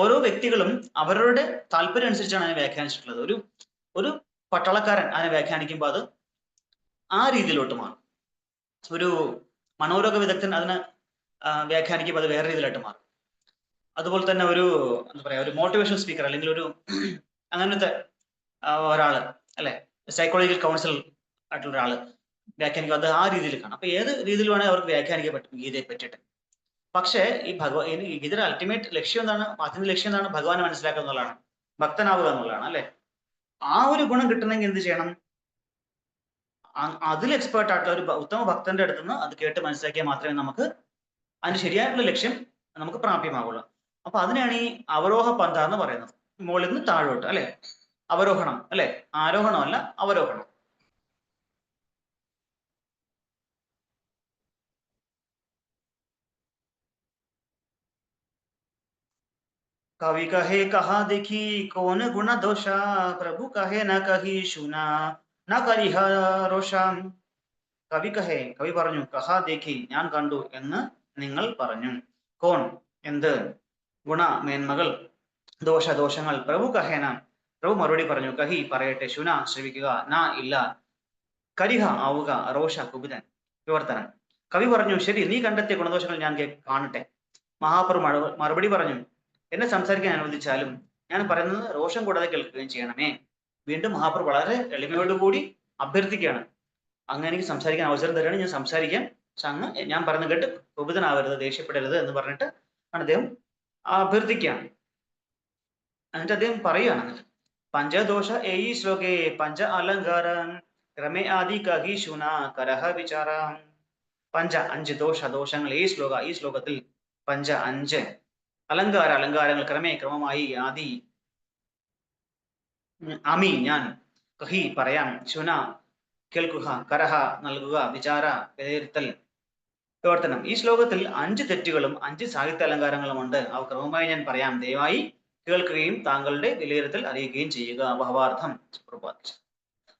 [SPEAKER 1] ഓരോ വ്യക്തികളും അവരുടെ താല്പര്യം അനുസരിച്ചാണ് അതിനെ വ്യാഖ്യാനിച്ചിട്ടുള്ളത്. ഒരു പട്ടാളക്കാരൻ അതിനെ വ്യാഖ്യാനിക്കുമ്പോൾ അത് ആ രീതിയിലോട്ട് മാറും. ഒരു മനോരോഗ വിദഗ്ധൻ അതിനെ വ്യാഖ്യാനിക്കുമ്പോൾ അത് വേറെ രീതിയിലായിട്ട് മാറും. അതുപോലെ തന്നെ ഒരു എന്താ പറയാ, ഒരു മോട്ടിവേഷണൽ സ്പീക്കർ അല്ലെങ്കിൽ ഒരു അങ്ങനത്തെ ഒരാള് അല്ലെ, സൈക്കോളജിക്കൽ കൗൺസിൽ ആയിട്ടുള്ള ഒരാള് വ്യാഖ്യാനിക്കും, അത് ആ രീതിയിൽ കാണാം. അപ്പൊ ഏത് രീതിയിൽ വേണമെങ്കിൽ അവർക്ക് വ്യാഖ്യാനിക്കാൻ പറ്റും ഗീതയെ പറ്റിയിട്ട്. പക്ഷേ ഈ ഗീതയുടെ അൾട്ടിമേറ്റ് ലക്ഷ്യം എന്താണ്, ആത്യന്തിക ലക്ഷ്യം എന്താണ്, ഭഗവാനെ മനസ്സിലാക്കുക എന്നുള്ളതാണ്, ഭക്തനാവുക എന്നുള്ളതാണ് അല്ലെ. ആ ഒരു ഗുണം കിട്ടണമെങ്കിൽ എന്ത് ചെയ്യണം, അതിൽ എക്സ്പേർട്ട് ആയിട്ടുള്ള ഒരു ഉത്തമ ഭക്തന്റെ അടുത്ത് നിന്ന് അത് കേട്ട് മനസ്സിലാക്കിയാൽ മാത്രമേ നമുക്ക് അതിന് ശരിയായിട്ടുള്ള ലക്ഷ്യം നമുക്ക് പ്രാപ്യമാകുള്ളൂ. അപ്പൊ അതിനാണ് ഈ അവരോഹ പന്ഥ എന്ന് പറയുന്നത്, മുകളിൽ നിന്ന് താഴോട്ട് അല്ലെ, അവരോഹണം അല്ലെ, ആരോഹണമല്ല അവരോഹണം. कवि कहे कहा देखी कौन गुण दोषा, प्रभु कहे न कही सुना न करिह रोषാം. കവി പറഞ്ഞു, കഹാ ദേഖി ഞാൻ കണ്ടു എന്ന് നിങ്ങൾ പറഞ്ഞു, കോൺ എന്ത്, ഗുണ മേന്മകൾ, ദോഷങ്ങൾ, പ്രഭു കഹേന പ്രഭു മറുപടി പറഞ്ഞു, കഹി പറയട്ടെ, ശുന ശ്രവിക്കുക, ന ഇല്ല, കരിഹ ആവുക, റോഷ കുപിതൻ. വിവർത്തനം. കവി പറഞ്ഞു, ശരി, നീ കണ്ടെത്തിയ ഗുണദോഷങ്ങൾ ഞാൻ കാണട്ടെ. മഹാപ്രഭു മറുപടി പറഞ്ഞു, എന്നെ സംസാരിക്കാൻ അനുവദിച്ചാലും ഞാൻ പറയുന്നത് രോഷം കൂടാതെ കേൾക്കുകയും ചെയ്യണമേ. വീണ്ടും മഹാപ്രഭു വളരെ എളിമയോടുകൂടി അഭ്യർത്ഥിക്കുകയാണ്, അങ്ങ് എനിക്ക് സംസാരിക്കാൻ അവസരം തരികയാണ്, ഞാൻ സംസാരിക്കാം, പക്ഷെ അങ്ങ് ഞാൻ പറഞ്ഞു കേട്ട് കുപിതനാവരുത്, ദേഷ്യപ്പെടരുത് എന്ന് പറഞ്ഞിട്ട് അദ്ദേഹം അഭ്യർത്ഥിക്കുകയാണ്. എന്നിട്ട് അദ്ദേഹം പറയുകയാണ്, പഞ്ചദോഷ ഏയി ശ്ലോകേ പഞ്ച അലങ്കാരം ക്രമേ ആദി കഹി ശുന കരഹ വിചാരം. അഞ്ച് ദോഷങ്ങൾ ഈ ശ്ലോകത്തിൽ അഞ്ച് അലങ്കാരങ്ങൾ ക്രമമായി ആദി അമി ഞാൻ, കഹി പറയാം, ശുന കേൾക്കുക, കരഹ നൽകുക, വിചാര വിലയിരുത്തൽ. വിവർത്തനം. ഈ ശ്ലോകത്തിൽ 5 തെറ്റുകളും 5 സാഹിത്യ അലങ്കാരങ്ങളും ഉണ്ട്. അവ ക്രമമായി ഞാൻ പറയാം, ദയവായി കേൾക്കുകയും താങ്കളുടെ വിലയിരുത്തൽ അറിയുകയും ചെയ്യുക. ഭാവാർത്ഥം.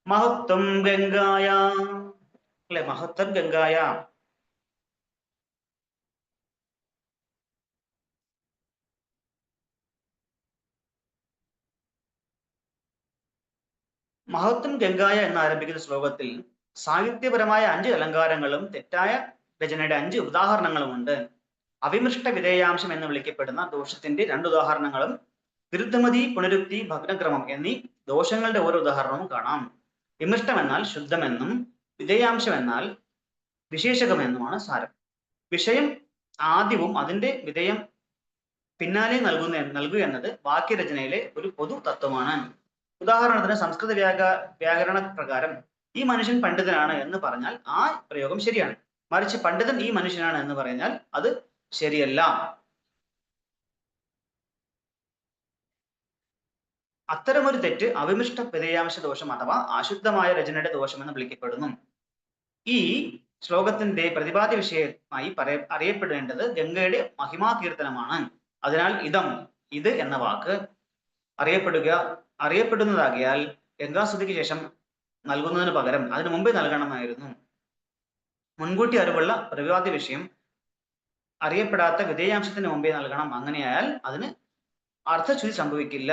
[SPEAKER 1] മഹത്വം ഗംഗായ അല്ലെ, മഹത്വം ഗംഗായ, മഹത്വം ഗംഗായ എന്ന് ആരംഭിക്കുന്ന ശ്ലോകത്തിൽ സാഹിത്യപരമായ 5 അലങ്കാരങ്ങളും തെറ്റായ രചനയുടെ 5 ഉദാഹരണങ്ങളും ഉണ്ട്. അവിമൃഷ്ട വിധേയാംശം എന്ന് വിളിക്കപ്പെടുന്ന ദോഷത്തിന്റെ 2 ഉദാഹരണങ്ങളും വിരുദ്ധമതി, പുനരുക്തി, ഭഗ്നക്രമം എന്നീ ദോഷങ്ങളുടെ ഓരോ ഉദാഹരണവും കാണാം. വിമൃഷ്ടം എന്നാൽ ശുദ്ധമെന്നും വിധേയാംശം എന്നാൽ വിശേഷകമെന്നുമാണ് സാരം. വിഷയം ആദ്യവും അതിന്റെ വിധേയം പിന്നാലെ നൽകുക എന്നത് വാക്യരചനയിലെ ഒരു പൊതു തത്വമാണ്. ഉദാഹരണത്തിന് സംസ്കൃത വ്യാകരണ പ്രകാരം ഈ മനുഷ്യൻ പണ്ഡിതനാണ് എന്ന് പറഞ്ഞാൽ ആ പ്രയോഗം ശരിയാണ്. മറിച്ച് പണ്ഡിതൻ ഈ മനുഷ്യനാണ് എന്ന് പറഞ്ഞാൽ അത് ശരിയല്ല. അത്തരമൊരു തെറ്റ് അവിമിഷ്ട വിധേയാംശ ദോഷം അഥവാ അശുദ്ധമായ രചനയുടെ ദോഷം എന്ന് വിളിക്കപ്പെടുന്നു. ഈ ശ്ലോകത്തിന്റെ പ്രതിപാദ്യ വിഷയമായി അറിയപ്പെടേണ്ടത് ഗംഗയുടെ മഹിമാ കീർത്തനമാണ്. അതിനാൽ ഇത് എന്ന വാക്ക് അറിയപ്പെടുന്നതാകിയാൽ ഗംഗാസ്തുതിക്ക് ശേഷം നൽകുന്നതിന് പകരം അതിനു മുമ്പേ നൽകണമായിരുന്നു. മുൻകൂട്ടി അറിവുള്ള പ്രതിപാദ്യ വിഷയം അറിയപ്പെടാത്ത വിധേയാംശത്തിന് മുമ്പേ നൽകണം. അങ്ങനെയായാൽ അതിന് അർത്ഥച്യുതി സംഭവിക്കില്ല.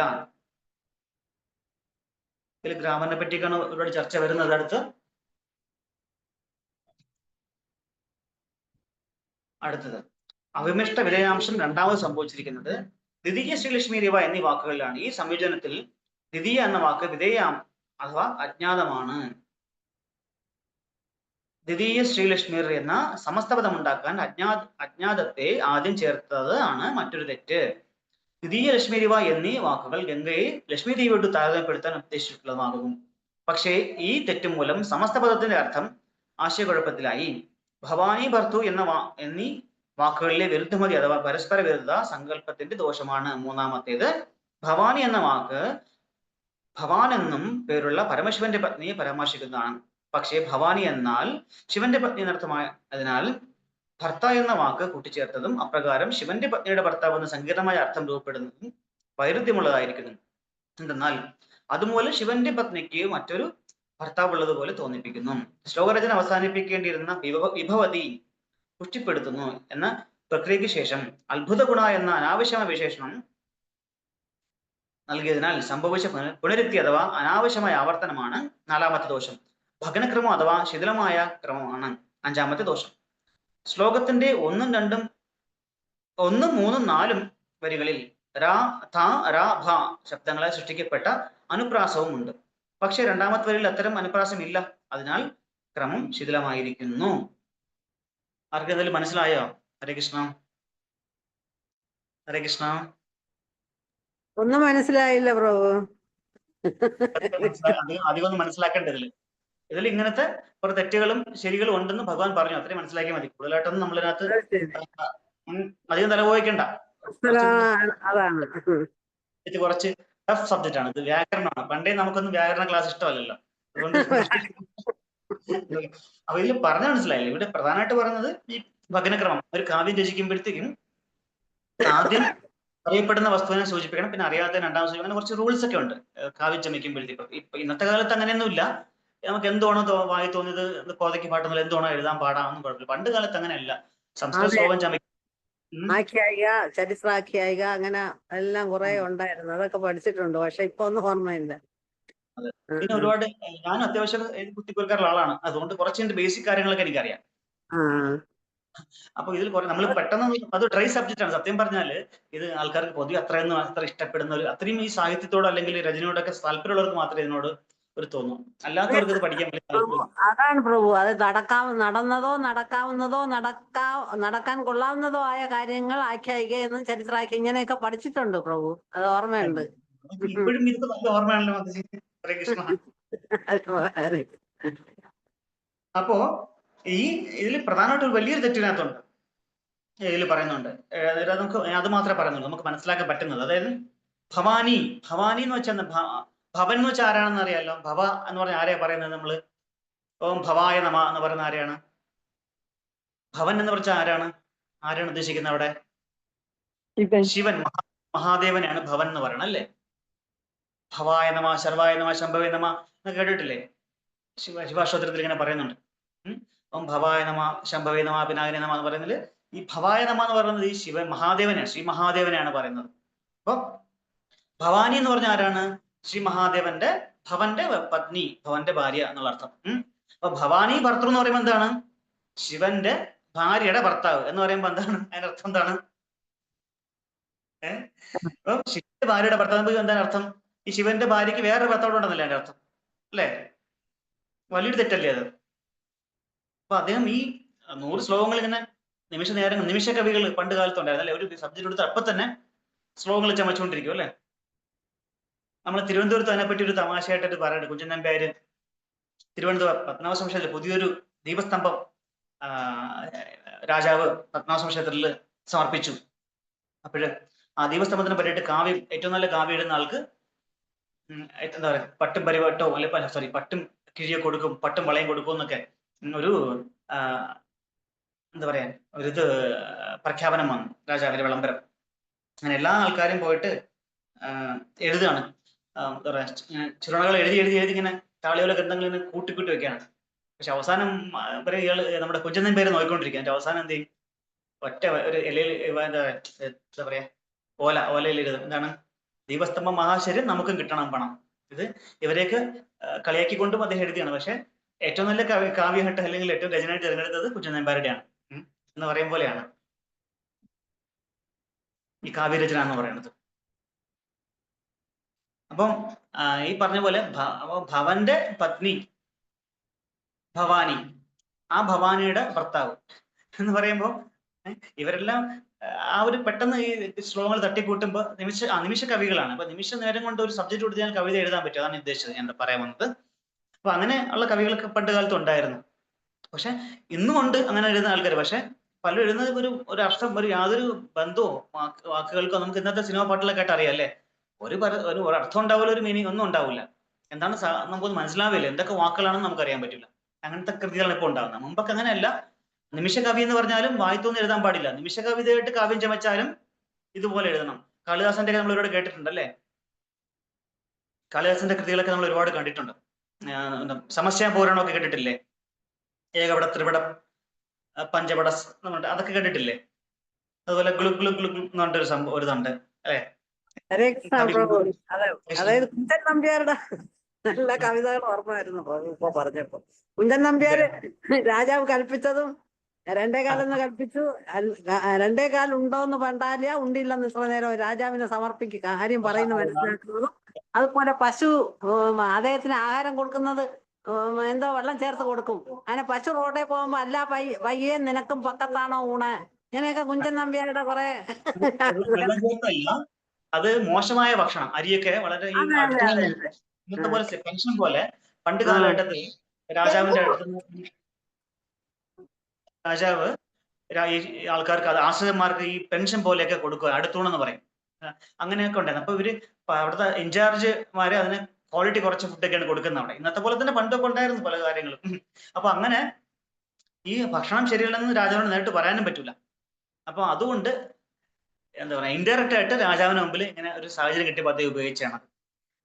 [SPEAKER 1] ഇതിൽ ഗ്രാമറിനെ പറ്റിയൊക്കെയാണ് ഒരുപാട് ചർച്ച വരുന്നത്. അടുത്തത് അവിമിഷ്ട വിധേയാംശം രണ്ടാമത് സംഭവിച്ചിരിക്കുന്നത് ദ്വിതീയ ശ്രീലക്ഷ്മി രവ എന്നീ വാക്കുകളിലാണ്. ഈ സംയോജനത്തിൽ ദ്വിതീയ എന്ന വാക്ക് വിധേയാം അഥവാ അജ്ഞാതമാണ്. ദ്വിതീയ ശ്രീലക്ഷ്മിർ എന്ന സമസ്തപദം ഉണ്ടാക്കാൻ അജ്ഞാതത്തെ ആദ്യം ചേർത്തത് ആണ് മറ്റൊരു തെറ്റ്. ദ്വിതീയ ലക്ഷ്മി രവ എന്നീ വാക്കുകൾ ഗംഗയെ ലക്ഷ്മി ദേവിയോട് താരതമ്യപ്പെടുത്താൻ ഉദ്ദേശിച്ചിട്ടുള്ളതാകും. പക്ഷേ ഈ തെറ്റ് മൂലം സമസ്തപദത്തിന്റെ അർത്ഥം ആശയക്കുഴപ്പത്തിലായി. ഭവാനി ഭർത്തു എന്നീ വാക്കുകളിലെ വിരുദ്ധമതി അഥവാ പരസ്പര വിരുദ്ധ സങ്കല്പത്തിന്റെ ദോഷമാണ് മൂന്നാമത്തേത്. ഭവാനി എന്ന വാക്ക് ഭവാൻ എന്നും പേരുള്ള പരമശിവന്റെ പത്നിയെ പരാമർശിക്കുന്നതാണ്. പക്ഷേ ഭവാനി എന്നാൽ ശിവന്റെ പത്നി എന്നർത്ഥമായതിനാൽ ഭർത്ത എന്ന വാക്ക് കൂട്ടിച്ചേർത്തതും അപ്രകാരം ശിവന്റെ പത്നിയുടെ ഭർത്താവ് എന്ന സങ്കീർണമായ അർത്ഥം രൂപപ്പെടുന്നതും വൈരുദ്ധ്യമുള്ളതായിരിക്കുന്നു. എന്തെന്നാൽ അതുമൂലം ശിവന്റെ പത്നിക്ക് മറ്റൊരു ഭർത്താവ് ഉള്ളതുപോലെ തോന്നിപ്പിക്കുന്നു. ശ്ലോകരചന അവസാനിപ്പിക്കേണ്ടിയിരുന്ന വിഭവതി പുഷ്ടിപ്പെടുത്തുന്നു എന്ന പ്രക്രിയയ്ക്ക് ശേഷം അത്ഭുത ഗുണ എന്ന അനാവശ്യമായ വിശേഷണം നൽകിയതിനാൽ സംഭവിച്ച പുനരുക്തി അഥവാ അനാവശ്യമായ ആവർത്തനമാണ് നാലാമത്തെ ദോഷം. ഭഗ്നക്രമം അഥവാ ശിഥിലമായ ക്രമമാണ് അഞ്ചാമത്തെ ദോഷം. ശ്ലോകത്തിന്റെ 1, 2, 1, 3, 4 വരികളിൽ രാ ഥ രാ ഭ ശബ്ദങ്ങളെ സൃഷ്ടിക്കപ്പെട്ട അനുപ്രാസവും ഉണ്ട്. പക്ഷെ രണ്ടാമത്തെ വരിയിൽ അത്തരം അനുപ്രാസം ഇല്ല. അതിനാൽ ക്രമം ശിഥിലമായിരിക്കുന്നു. ആർക്കെന്തെങ്കിലും മനസ്സിലായോ? ഹരേ കൃഷ്ണ. ഹരേ കൃഷ്ണ.
[SPEAKER 2] ഒന്നും മനസ്സിലായില്ല പ്രഭു.
[SPEAKER 1] അധികം മനസ്സിലാക്കേണ്ടതിൽ ഇതിൽ ഇങ്ങനത്തെ കുറെ തെറ്റുകളും ശരികളും ഉണ്ടെന്ന് ഭഗവാൻ പറഞ്ഞു. അത്രയും മനസ്സിലാക്കിയാൽ മതി. കൂടുതലായിട്ടൊന്നും നമ്മളിതിനകത്ത് അധികം തലപോയിക്കണ്ട.
[SPEAKER 2] അതാണ്
[SPEAKER 1] ഇത് കുറച്ച് ടഫ് സബ്ജക്റ്റ് ആണ്. ഇത് വ്യാകരണമാണ്. പണ്ടേ നമുക്കൊന്നും വ്യാകരണ ക്ലാസ് ഇഷ്ടമല്ലല്ലോ. അതുകൊണ്ട് അപ്പൊ ഇതിൽ പറഞ്ഞ മനസ്സിലായില്ല. ഇവിടെ പ്രധാനമായിട്ട് പറയുന്നത് ഈ ഭഗ്നക്രമം. ഒരു കാവ്യം രചിക്കുമ്പോഴത്തേക്കും ആദ്യം അറിയപ്പെടുന്ന വസ്തുവിനെ സൂചിപ്പിക്കണം, പിന്നെ അറിയാത്ത രണ്ടാമത് സൂചിപ്പിക്കണം. അങ്ങനെ കുറച്ച് റൂൾസ് ഒക്കെ ഉണ്ട് കാവ്യം ചമയ്ക്കുമ്പോഴത്തേക്കും. ഇപ്പൊ ഇന്നത്തെ കാലത്ത് അങ്ങനെയൊന്നും ഇല്ല. നമുക്ക് എന്തോണോ വായി തോന്നിയത് കോതയ്ക്ക് പാട്ടുന്നത് എന്തോണോ എഴുതാൻ പാടാമെന്നും കുഴപ്പമില്ല. പണ്ട് കാലത്ത് അങ്ങനെയല്ല. സംസ്കൃത ശ്ലോകം
[SPEAKER 2] ആഖ്യായിക, ചരിത്രാഖ്യായിക, അങ്ങനെ എല്ലാം കുറെ ഉണ്ടായിരുന്നു. അതൊക്കെ പഠിച്ചിട്ടുണ്ട്. പക്ഷെ ഇപ്പൊ ഒന്നും ഓർമ്മയില്ല.
[SPEAKER 1] പിന്നെ ഒരുപാട് ഞാൻ അത്യാവശ്യം കുത്തിക്കുറിക്കാറുള്ള ആളാണ്. അതുകൊണ്ട് കുറച്ച് ബേസിക് കാര്യങ്ങളൊക്കെ എനിക്കറിയാം. അപ്പൊ ഇതിൽ കുറെ നമ്മൾ പെട്ടെന്ന് അത് ഡ്രൈ സബ്ജക്റ്റ് ആണ്. സത്യം പറഞ്ഞാല് ഇത് ആൾക്കാർക്ക് പൊതുവെ അത്ര ഇഷ്ടപ്പെടുന്ന അത്രയും ഈ സാഹിത്യത്തോട് അല്ലെങ്കിൽ രചനയോടൊക്കെ താല്പര്യമുള്ളവർക്ക് മാത്രമേ ഇതിനോട് ഒരു തോന്നും. അല്ലാത്തവർക്ക് ഇത് പഠിക്കാൻ പറ്റില്ല.
[SPEAKER 2] അതാണ് പ്രഭു. അത് നടക്കാവുന്നതോ നടക്കാൻ കൊള്ളാവുന്നതോ ആയ കാര്യങ്ങൾ ആഖ്യായിക എന്ന് ചരിത്രാഖ്യ ഇങ്ങനെയൊക്കെ പഠിച്ചിട്ടുണ്ട് പ്രഭു. അത് ഓർമ്മയുണ്ട്.
[SPEAKER 1] ഇപ്പോഴും ഇത് നല്ല ഓർമ്മയാണല്ലോ. ഹരേ കൃഷ്ണ. അപ്പോ ഈ ഇതിൽ പ്രധാനമായിട്ട് ഒരു വലിയൊരു തെറ്റിനകത്തുണ്ട്. ഇതിൽ പറയുന്നുണ്ട്. നമുക്ക് അത് മാത്രമേ പറയുന്നുള്ളൂ നമുക്ക് മനസ്സിലാക്കാൻ പറ്റുന്നത്. അതായത് ഭവാനി എന്ന് വെച്ചാൽ ഭവൻ എന്ന് വെച്ചാൽ ആരാണെന്ന് അറിയാലോ. ഭവ എന്ന് പറഞ്ഞാൽ ആരെയാ പറയുന്നത്? നമ്മള് ഓം ഭവായ നമ എന്ന് പറയുന്ന ആരെയാണ്? ഭവൻ എന്ന് പറഞ്ഞാൽ ആരാണ് ഉദ്ദേശിക്കുന്നത് അവിടെ? ശിവൻ, മഹാദേവനെയാണ് ഭവൻ എന്ന് പറയണം അല്ലേ? ഭവായ നമ, ശർവായ നമ, ശംഭവേ നമ എന്ന് കേട്ടിട്ടില്ലേ? ശിവാഷ്ടോത്രത്തിൽ ഇങ്ങനെ പറയുന്നുണ്ട്. ഓം ഭവായ നമ, ശംഭവേ നമ, പിനാകിനി നമ എന്ന് പറയുന്നതിൽ ഈ ഭവായ നമ എന്ന് പറയുന്നത് ഈ ശ്രീ മഹാദേവനെയാണ് പറയുന്നത്. അപ്പൊ ഭവാനി എന്ന് പറഞ്ഞ ആരാണ്? ശ്രീ മഹാദേവന്റെ ഭവന്റെ പത്നി, ഭവന്റെ ഭാര്യ എന്നുള്ള അർത്ഥം. അപ്പൊ ഭവാനി ഭർത്തൃ എന്ന് പറയുമ്പോൾ എന്താണ്? ശിവന്റെ ഭാര്യയുടെ ഭർത്താവ് എന്ന് പറയുമ്പോൾ എന്താണ് അതിന്റെ അർത്ഥം? എന്താണ്? അപ്പൊ ശിവന്റെ ഭാര്യയുടെ ഭർത്താവ് എന്താണ് അർത്ഥം? ഈ ശിവന്റെ ഭാര്യയ്ക്ക് വേറൊരു ഭർത്താവ് ഉണ്ടെന്നല്ലേ അതിന്റെ അർത്ഥം അല്ലേ? വലിയൊരു തെറ്റല്ലേ അത്? അപ്പൊ അദ്ദേഹം ഈ 100 ശ്ലോകങ്ങൾ ഇങ്ങനെ നിമിഷ കവികൾ പണ്ട് കാലത്തുണ്ടായിരുന്നു അല്ലെ? ഒരു സബ്ജക്ട് എടുത്ത് അപ്പൊ തന്നെ ശ്ലോകങ്ങൾ ചമച്ചുകൊണ്ടിരിക്കും അല്ലെ? നമ്മൾ തിരുവനന്തപുരത്ത് അതിനെപ്പറ്റി ഒരു തമാശയായിട്ട് പറയുന്നുണ്ട്. കുഞ്ചൻ നമ്പ്യാര് തിരുവനന്തപുരം പത്മനാഭസ്വാമി ക്ഷേത്രത്തിൽ പുതിയൊരു ദീപസ്തംഭം രാജാവ് പത്മനാഭസ്വാമി ക്ഷേത്രത്തിൽ സമർപ്പിച്ചു. അപ്പോഴ് ആ ദീപസ്തംഭത്തിനെ പറ്റിയിട്ട് ഏറ്റവും നല്ല കാവ്യം എഴുതുന്ന ആൾക്ക് എന്താ പറയാ പട്ടും പരിവട്ടോ അല്ലെ സോറി പട്ടും കിഴിയോ കൊടുക്കും, പട്ടും വളയും കൊടുക്കും എന്നൊക്കെ ഒരു എന്താ പറയാ ഒരു പ്രഖ്യാപനം വന്നു, രാജാവിന്റെ വിളംബരം. അങ്ങനെ എല്ലാ ആൾക്കാരും പോയിട്ട് എഴുതുകയാണ്. എന്താ പറയാ ചുരുണകൾ എഴുതി എഴുതി എഴുതി ഇങ്ങനെ താളിയോല ഗ്രന്ഥങ്ങൾ ഇങ്ങനെ കൂട്ടിക്കൂട്ടി വെക്കുകയാണ്. പക്ഷെ അവസാനം ഇയാള് നമ്മുടെ കുഞ്ചൻ പേര് നോക്കിക്കൊണ്ടിരിക്കുക. അതിന്റെ അവസാനം എന്ത് ചെയ്യും, ഒറ്റ ഒരു ഇലയിൽ എന്താ പറയാ ഓലയിൽ എഴുതും, എന്താണ് ദീപസ്തംഭം മഹാശര്യം നമുക്കും കിട്ടണം പണം. ഇത് ഇവരെയൊക്കെ കളിയാക്കിക്കൊണ്ടും അദ്ദേഹം എഴുതിയാണ്. പക്ഷെ ഏറ്റവും നല്ല കാവ്യഘട്ടം അല്ലെങ്കിൽ ഏറ്റവും രചനയായിട്ട് തിരഞ്ഞെടുത്തത് കുഞ്ചൻ നമ്പ്യാരുടെയാണ് എന്ന് പറയും പോലെയാണ് ഈ കാവ്യരചന എന്ന് പറയുന്നത്. അപ്പം ഈ പറഞ്ഞ പോലെ ഭവന്റെ പത്നി ഭവാനി, ആ ഭവാനിയുടെ ഭർത്താവ് എന്ന് പറയുമ്പോൾ ഇവരെല്ലാം ആ ഒരു പെട്ടെന്ന് ഈ ശ്ലോകങ്ങൾ തട്ടിക്കൂട്ടുമ്പോൾ നിമിഷ കവികളാണ്. അപ്പൊ നിമിഷ നേരം കൊണ്ട് ഒരു സബ്ജക്ട് കൊടുത്ത് ഞാൻ കവിത എഴുതാൻ പറ്റും, അതാണ് ഉദ്ദേശിച്ചത് ഞാൻ പറയാൻ വന്നത്. അപ്പൊ അങ്ങനെ ഉള്ള കവികളൊക്കെ പണ്ട് കാലത്ത് ഉണ്ടായിരുന്നു. പക്ഷെ ഇന്നും ഉണ്ട് അങ്ങനെ എഴുതുന്ന ആൾക്കാർ. പക്ഷെ പലരും എഴുതുന്നത് ഒരു അർത്ഥം, ഒരു യാതൊരു ബന്ധമോ വാക്കുകൾക്കോ നമുക്ക് ഇന്നത്തെ സിനിമ പാട്ടിലൊക്കെ ആയിട്ട് അറിയാം അല്ലേ, ഒരു അർത്ഥം ഉണ്ടാവില്ല, ഒരു മീനിങ് ഒന്നും ഉണ്ടാവില്ല. എന്താണ് നമുക്കൊന്നും മനസ്സിലാവില്ല, എന്തൊക്കെ വാക്കുകളാണെന്ന് നമുക്ക് അറിയാൻ പറ്റില്ല. അങ്ങനത്തെ കൃതികളാണ് ഇപ്പോൾ ഉണ്ടാകുന്നത്. മുമ്പൊക്കെ അങ്ങനെയല്ല. നിമിഷ കവി എന്ന് പറഞ്ഞാലും വായിത്തൊന്നും എഴുതാൻ പാടില്ല. നിമിഷ കവിതയായിട്ട് കാവ്യം ചമച്ചാലും ഇതുപോലെ എഴുതണം. കാളിദാസന്റെ ഒക്കെ നമ്മൾ ഒരുപാട് കേട്ടിട്ടുണ്ട് അല്ലേ, കാളിദാസന്റെ കൃതികളൊക്കെ നമ്മൾ ഒരുപാട് കണ്ടിട്ടുണ്ട്. സമസ്യ പുരാണമൊക്കെ കേട്ടിട്ടില്ലേ, ഏകപട ത്രിപട പഞ്ചപട അതൊക്കെ കണ്ടിട്ടില്ലേ. അതുപോലെ ഗ്ലു ഗ്ലു ഗ്ലു ഗ്ലു എന്ന് പറഞ്ഞിട്ടൊരു സംഭവം ഇതുണ്ട് അല്ലെ.
[SPEAKER 2] ഹരേ കൃഷ്ണ പ്രഭു. അതായത് കുഞ്ചൻ നമ്പ്യാരുടെ നല്ല കവിതകൾ ഓർമ്മ വരുന്നു ഇപ്പൊ പറഞ്ഞപ്പോ. കുഞ്ചൻ നമ്പ്യാര് രാജാവ് കൽപ്പിച്ചതും 2 കാലെന്ന് കൽപ്പിച്ചു, 2 കാൽ ഉണ്ടോന്ന് പണ്ടാലിയ ഉണ്ടില്ലെന്ന് ഇത്ര നേരം രാജാവിനെ സമർപ്പിക്കുക, കാര്യം പറയുന്നത് മനസ്സിലാക്കുന്നതും. അതുപോലെ പശു അദ്ദേഹത്തിന് ആഹാരം കൊടുക്കുന്നത് എന്തോ വെള്ളം ചേർത്ത് കൊടുക്കും. അങ്ങനെ പശു റോഡിൽ പോകുമ്പോ അല്ല പയ്യെ നിനക്കും പക്കത്താണോ ഊണ്, ഇങ്ങനെയൊക്കെ കുഞ്ചൻ നമ്പ്യാരുടെ കുറെ
[SPEAKER 1] അത് മോശമായ ഭക്ഷണം, അരിയൊക്കെ വളരെ ഇന്നത്തെ പോലെ പെൻഷൻ പോലെ പണ്ട് കാലഘട്ടത്തിൽ രാജാവിന്റെ അടുത്ത് രാജാവ് ഈ ആൾക്കാർക്ക് അത് ആശ്രിതന്മാർക്ക് ഈ പെൻഷൻ പോലെയൊക്കെ കൊടുക്കുക, അടുത്തൂണെന്ന് പറയും. അങ്ങനെയൊക്കെ ഉണ്ടായിരുന്നു. അപ്പൊ ഇവര് അവിടുത്തെ ഇൻചാർജ്മാരെ അതിന് ക്വാളിറ്റി കുറച്ച് ഫുഡൊക്കെയാണ് കൊടുക്കുന്നത് അവിടെ. ഇന്നത്തെ പോലെ തന്നെ പണ്ടൊക്കെ ഉണ്ടായിരുന്നു പല കാര്യങ്ങളും. അപ്പൊ അങ്ങനെ ഈ ഭക്ഷണം ശരിയല്ലെന്ന് രാജാവിന് നേരിട്ട് പറയാനും പറ്റൂല. അപ്പൊ അതുകൊണ്ട് എന്താ പറയാ ഇൻഡയറക്റ്റ് ആയിട്ട് രാജാവിന് മുമ്പിൽ ഇങ്ങനെ ഒരു സാഹചര്യം കിട്ടിയപ്പോൾ അദ്ദേഹം ഉപയോഗിച്ചാണ്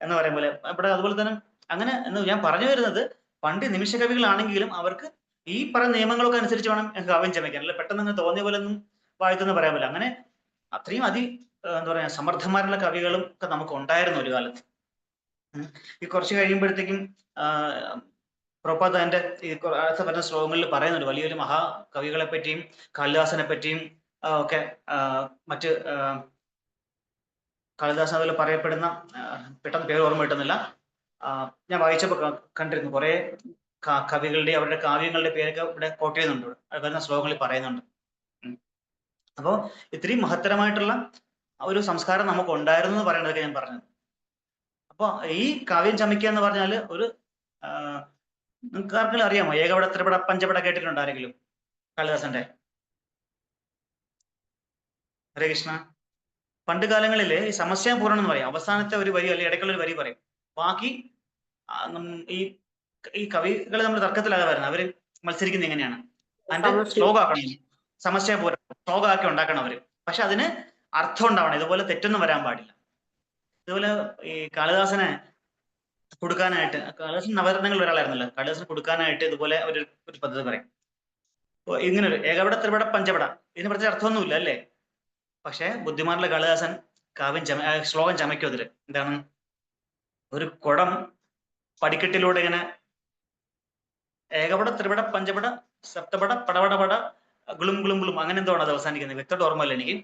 [SPEAKER 1] എന്ന് പറയും പോലെ ഇവിടെ. അതുപോലെ തന്നെ അങ്ങനെ എന്ന് ഞാൻ പറഞ്ഞു വരുന്നത്, പണ്ട് നിമിഷ കവികളാണെങ്കിലും അവർക്ക് ഈ പറയുന്ന നിയമങ്ങളൊക്കെ അനുസരിച്ച് വേണം കാവ്യം ചമയ്ക്കാൻ. അല്ലെ പെട്ടെന്ന് അങ്ങനെ തോന്നിയ പോലെ ഒന്നും വായിത്തെന്ന് പറയാൻ പറ്റില്ല. അങ്ങനെ അത്രയും എന്താ പറയാ സമർത്ഥന്മാരുള്ള കവികളും ഒക്കെ നമുക്ക് ഉണ്ടായിരുന്നു ഒരു കാലത്ത്. ഈ കുറച്ച് കഴിയുമ്പോഴത്തേക്കും പ്രഭുപാദ് തന്റെ ഈ അടുത്ത പറഞ്ഞ ശ്ലോകങ്ങളിൽ പറയുന്നുണ്ട് വലിയൊരു മഹാകവികളെ പറ്റിയും കാളിദാസനെ പറ്റിയും ഒക്കെ. മറ്റ് കാളിദാസൻ അതിൽ പറയപ്പെടുന്ന പെട്ടെന്ന് പേര് ഓർമ്മ കിട്ടുന്നില്ല, ഞാൻ വായിച്ചപ്പോൾ കണ്ടിരുന്നു കുറെ കവികളുടെ അവരുടെ കാവ്യങ്ങളുടെ പേരൊക്കെ ഇവിടെ കോട്ട് ചെയ്യുന്നുണ്ട്, വരുന്ന ശ്ലോകങ്ങളിൽ പറയുന്നുണ്ട്. അപ്പോൾ ഇത്രയും മഹത്തരമായിട്ടുള്ള ഒരു സംസ്കാരം നമുക്ക് ഉണ്ടായിരുന്നു എന്ന് പറയുന്നതൊക്കെ ഞാൻ പറഞ്ഞത്. അപ്പൊ ഈ കാവ്യം ചമയ്ക്കുക എന്ന് പറഞ്ഞാൽ ഒരു നിങ്ങൾക്ക് ആർക്കെങ്കിലും അറിയാമോ, ഏകപട ത്രിപട പഞ്ചപട കേട്ടിട്ടുണ്ടോ ആരെങ്കിലും കാളിദാസന്റെ? ഹരേ കൃഷ്ണ. പണ്ട് കാലങ്ങളിൽ ഈ സമസ്യാപൂരണം എന്ന് പറയും, അവസാനത്തെ ഒരു വരി അല്ലെങ്കിൽ ഇടയ്ക്കുള്ള ഒരു വരി പറയും. ബാക്കി ഈ കവികൾ നമ്മൾ തർക്കത്തിലാകാതെ വരുന്നത്, അവര് മത്സരിക്കുന്നത് എങ്ങനെയാണ് അതിന്റെ ശ്ലോകമാക്കണം, സമസ്യാപൂരണം ശ്ലോകമാക്കി ഉണ്ടാക്കണം അവര്. പക്ഷെ അതിന് അർത്ഥം ഉണ്ടാവണം, ഇതുപോലെ തെറ്റൊന്നും വരാൻ പാടില്ല. ഇതുപോലെ ഈ കാളിദാസനെ കൊടുക്കാനായിട്ട്, കാളിദാസൻ നവരത്നങ്ങളിൽ ഒരാളായിരുന്നല്ലോ, കാളിദാസന് കൊടുക്കാനായിട്ട് ഇതുപോലെ ഒരു പദ്ധതി പറയും. ഇങ്ങനെ ഒരു ഏകപട ത്രിപട പഞ്ചപട, ഇതിന് പ്രത്യേക അർത്ഥമൊന്നുമില്ല അല്ലേ. പക്ഷെ ബുദ്ധിമാനുള്ള കാളിദാസൻ ശ്ലോകം ചമയ്ക്കും. അതില് എന്താണ്, ഒരു കുടം പടിക്കെട്ടിലൂടെ ഇങ്ങനെ ഏകപട ത്രിപട പഞ്ചപട സപ്തപട പടപട പട ഗുളും ഗുളും ഗുളും അങ്ങനെ എന്തോ ആണ് അത് അവസാനിക്കുന്നത്, വ്യക്തമായിട്ട് ഓർമ്മയില്ല എനിക്ക്.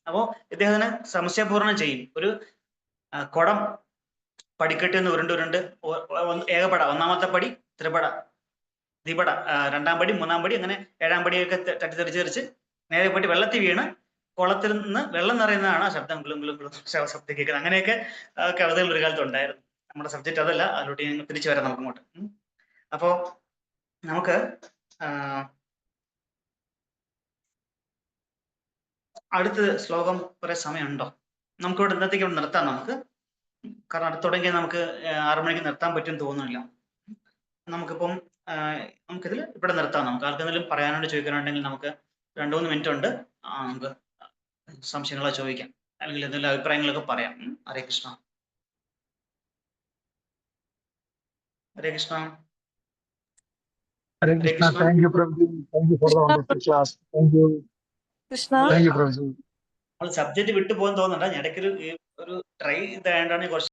[SPEAKER 1] അപ്പോ ഇദ്ദേഹത്തിന് സംശയപൂർണ്ണം ചെയ്യും. ഒരു കുടം പടിക്കെട്ടിൽ നിന്ന് ഉരുണ്ട് ഏകപട ഒന്നാമത്തെ പടി, ത്രിപട ദ്വിപട 2ാം പടി 3ാം പടി, അങ്ങനെ 7ാം പടിയൊക്കെ തെറിച്ച് നേരെ പോയിട്ട് വെള്ളത്തിൽ വീണ് കുളത്തിൽ നിന്ന് വെള്ളം നിറയുന്നതാണ് ആ ശബ്ദം, ഗുളും ഗുളും ഗുളും ശബ്ദം കേൾക്കുന്നത്. അങ്ങനെയൊക്കെ കവിതകൾ ഒരു കാലത്ത് ഉണ്ടായിരുന്നു. നമ്മുടെ സബ്ജക്റ്റ് അതല്ല, അതിലോട്ട് ഞാൻ തിരിച്ചു വരാം നമുക്ക് ഇങ്ങോട്ട്. അപ്പോ നമുക്ക് അടുത്ത ശ്ലോകം കുറെ സമയമുണ്ടോ? നമുക്കിവിടെ ഇന്നത്തേക്ക് നിർത്താം. നമുക്ക് കാരണം അടുത്ത് തുടങ്ങിയാൽ നമുക്ക് 6 മണിക്ക് നിർത്താൻ പറ്റുമെന്ന് തോന്നുന്നില്ല. നമുക്കിപ്പം നമുക്കിതിൽ ഇവിടെ നിർത്താം. നമുക്ക് ആർക്കെങ്കിലും പറയാനോട് ചോദിക്കാനുണ്ടെങ്കിൽ നമുക്ക് 2-3 മിനിറ്റ് ഉണ്ട്. നമുക്ക് സംശയങ്ങളോ ചോദിക്കാം, അല്ലെങ്കിൽ എന്തെങ്കിലും അഭിപ്രായങ്ങളൊക്കെ പറയാം. ഹരേ കൃഷ്ണ. ഹരേ Krishna.
[SPEAKER 5] Hare Krishna. Thank you, Prabhuji. Thank you for the wonderful class. Thank you.
[SPEAKER 4] Krishna
[SPEAKER 5] Thank you, Prabhuji.
[SPEAKER 1] നമ്മൾ സബ്ജക്റ്റ് വിട്ടു പോകാൻ തോന്നുന്നുണ്ട്. ഞാൻ ഇടയ്ക്കൊരു ട്രൈ ഇതായതുകൊണ്ടാണ് കുറച്ച്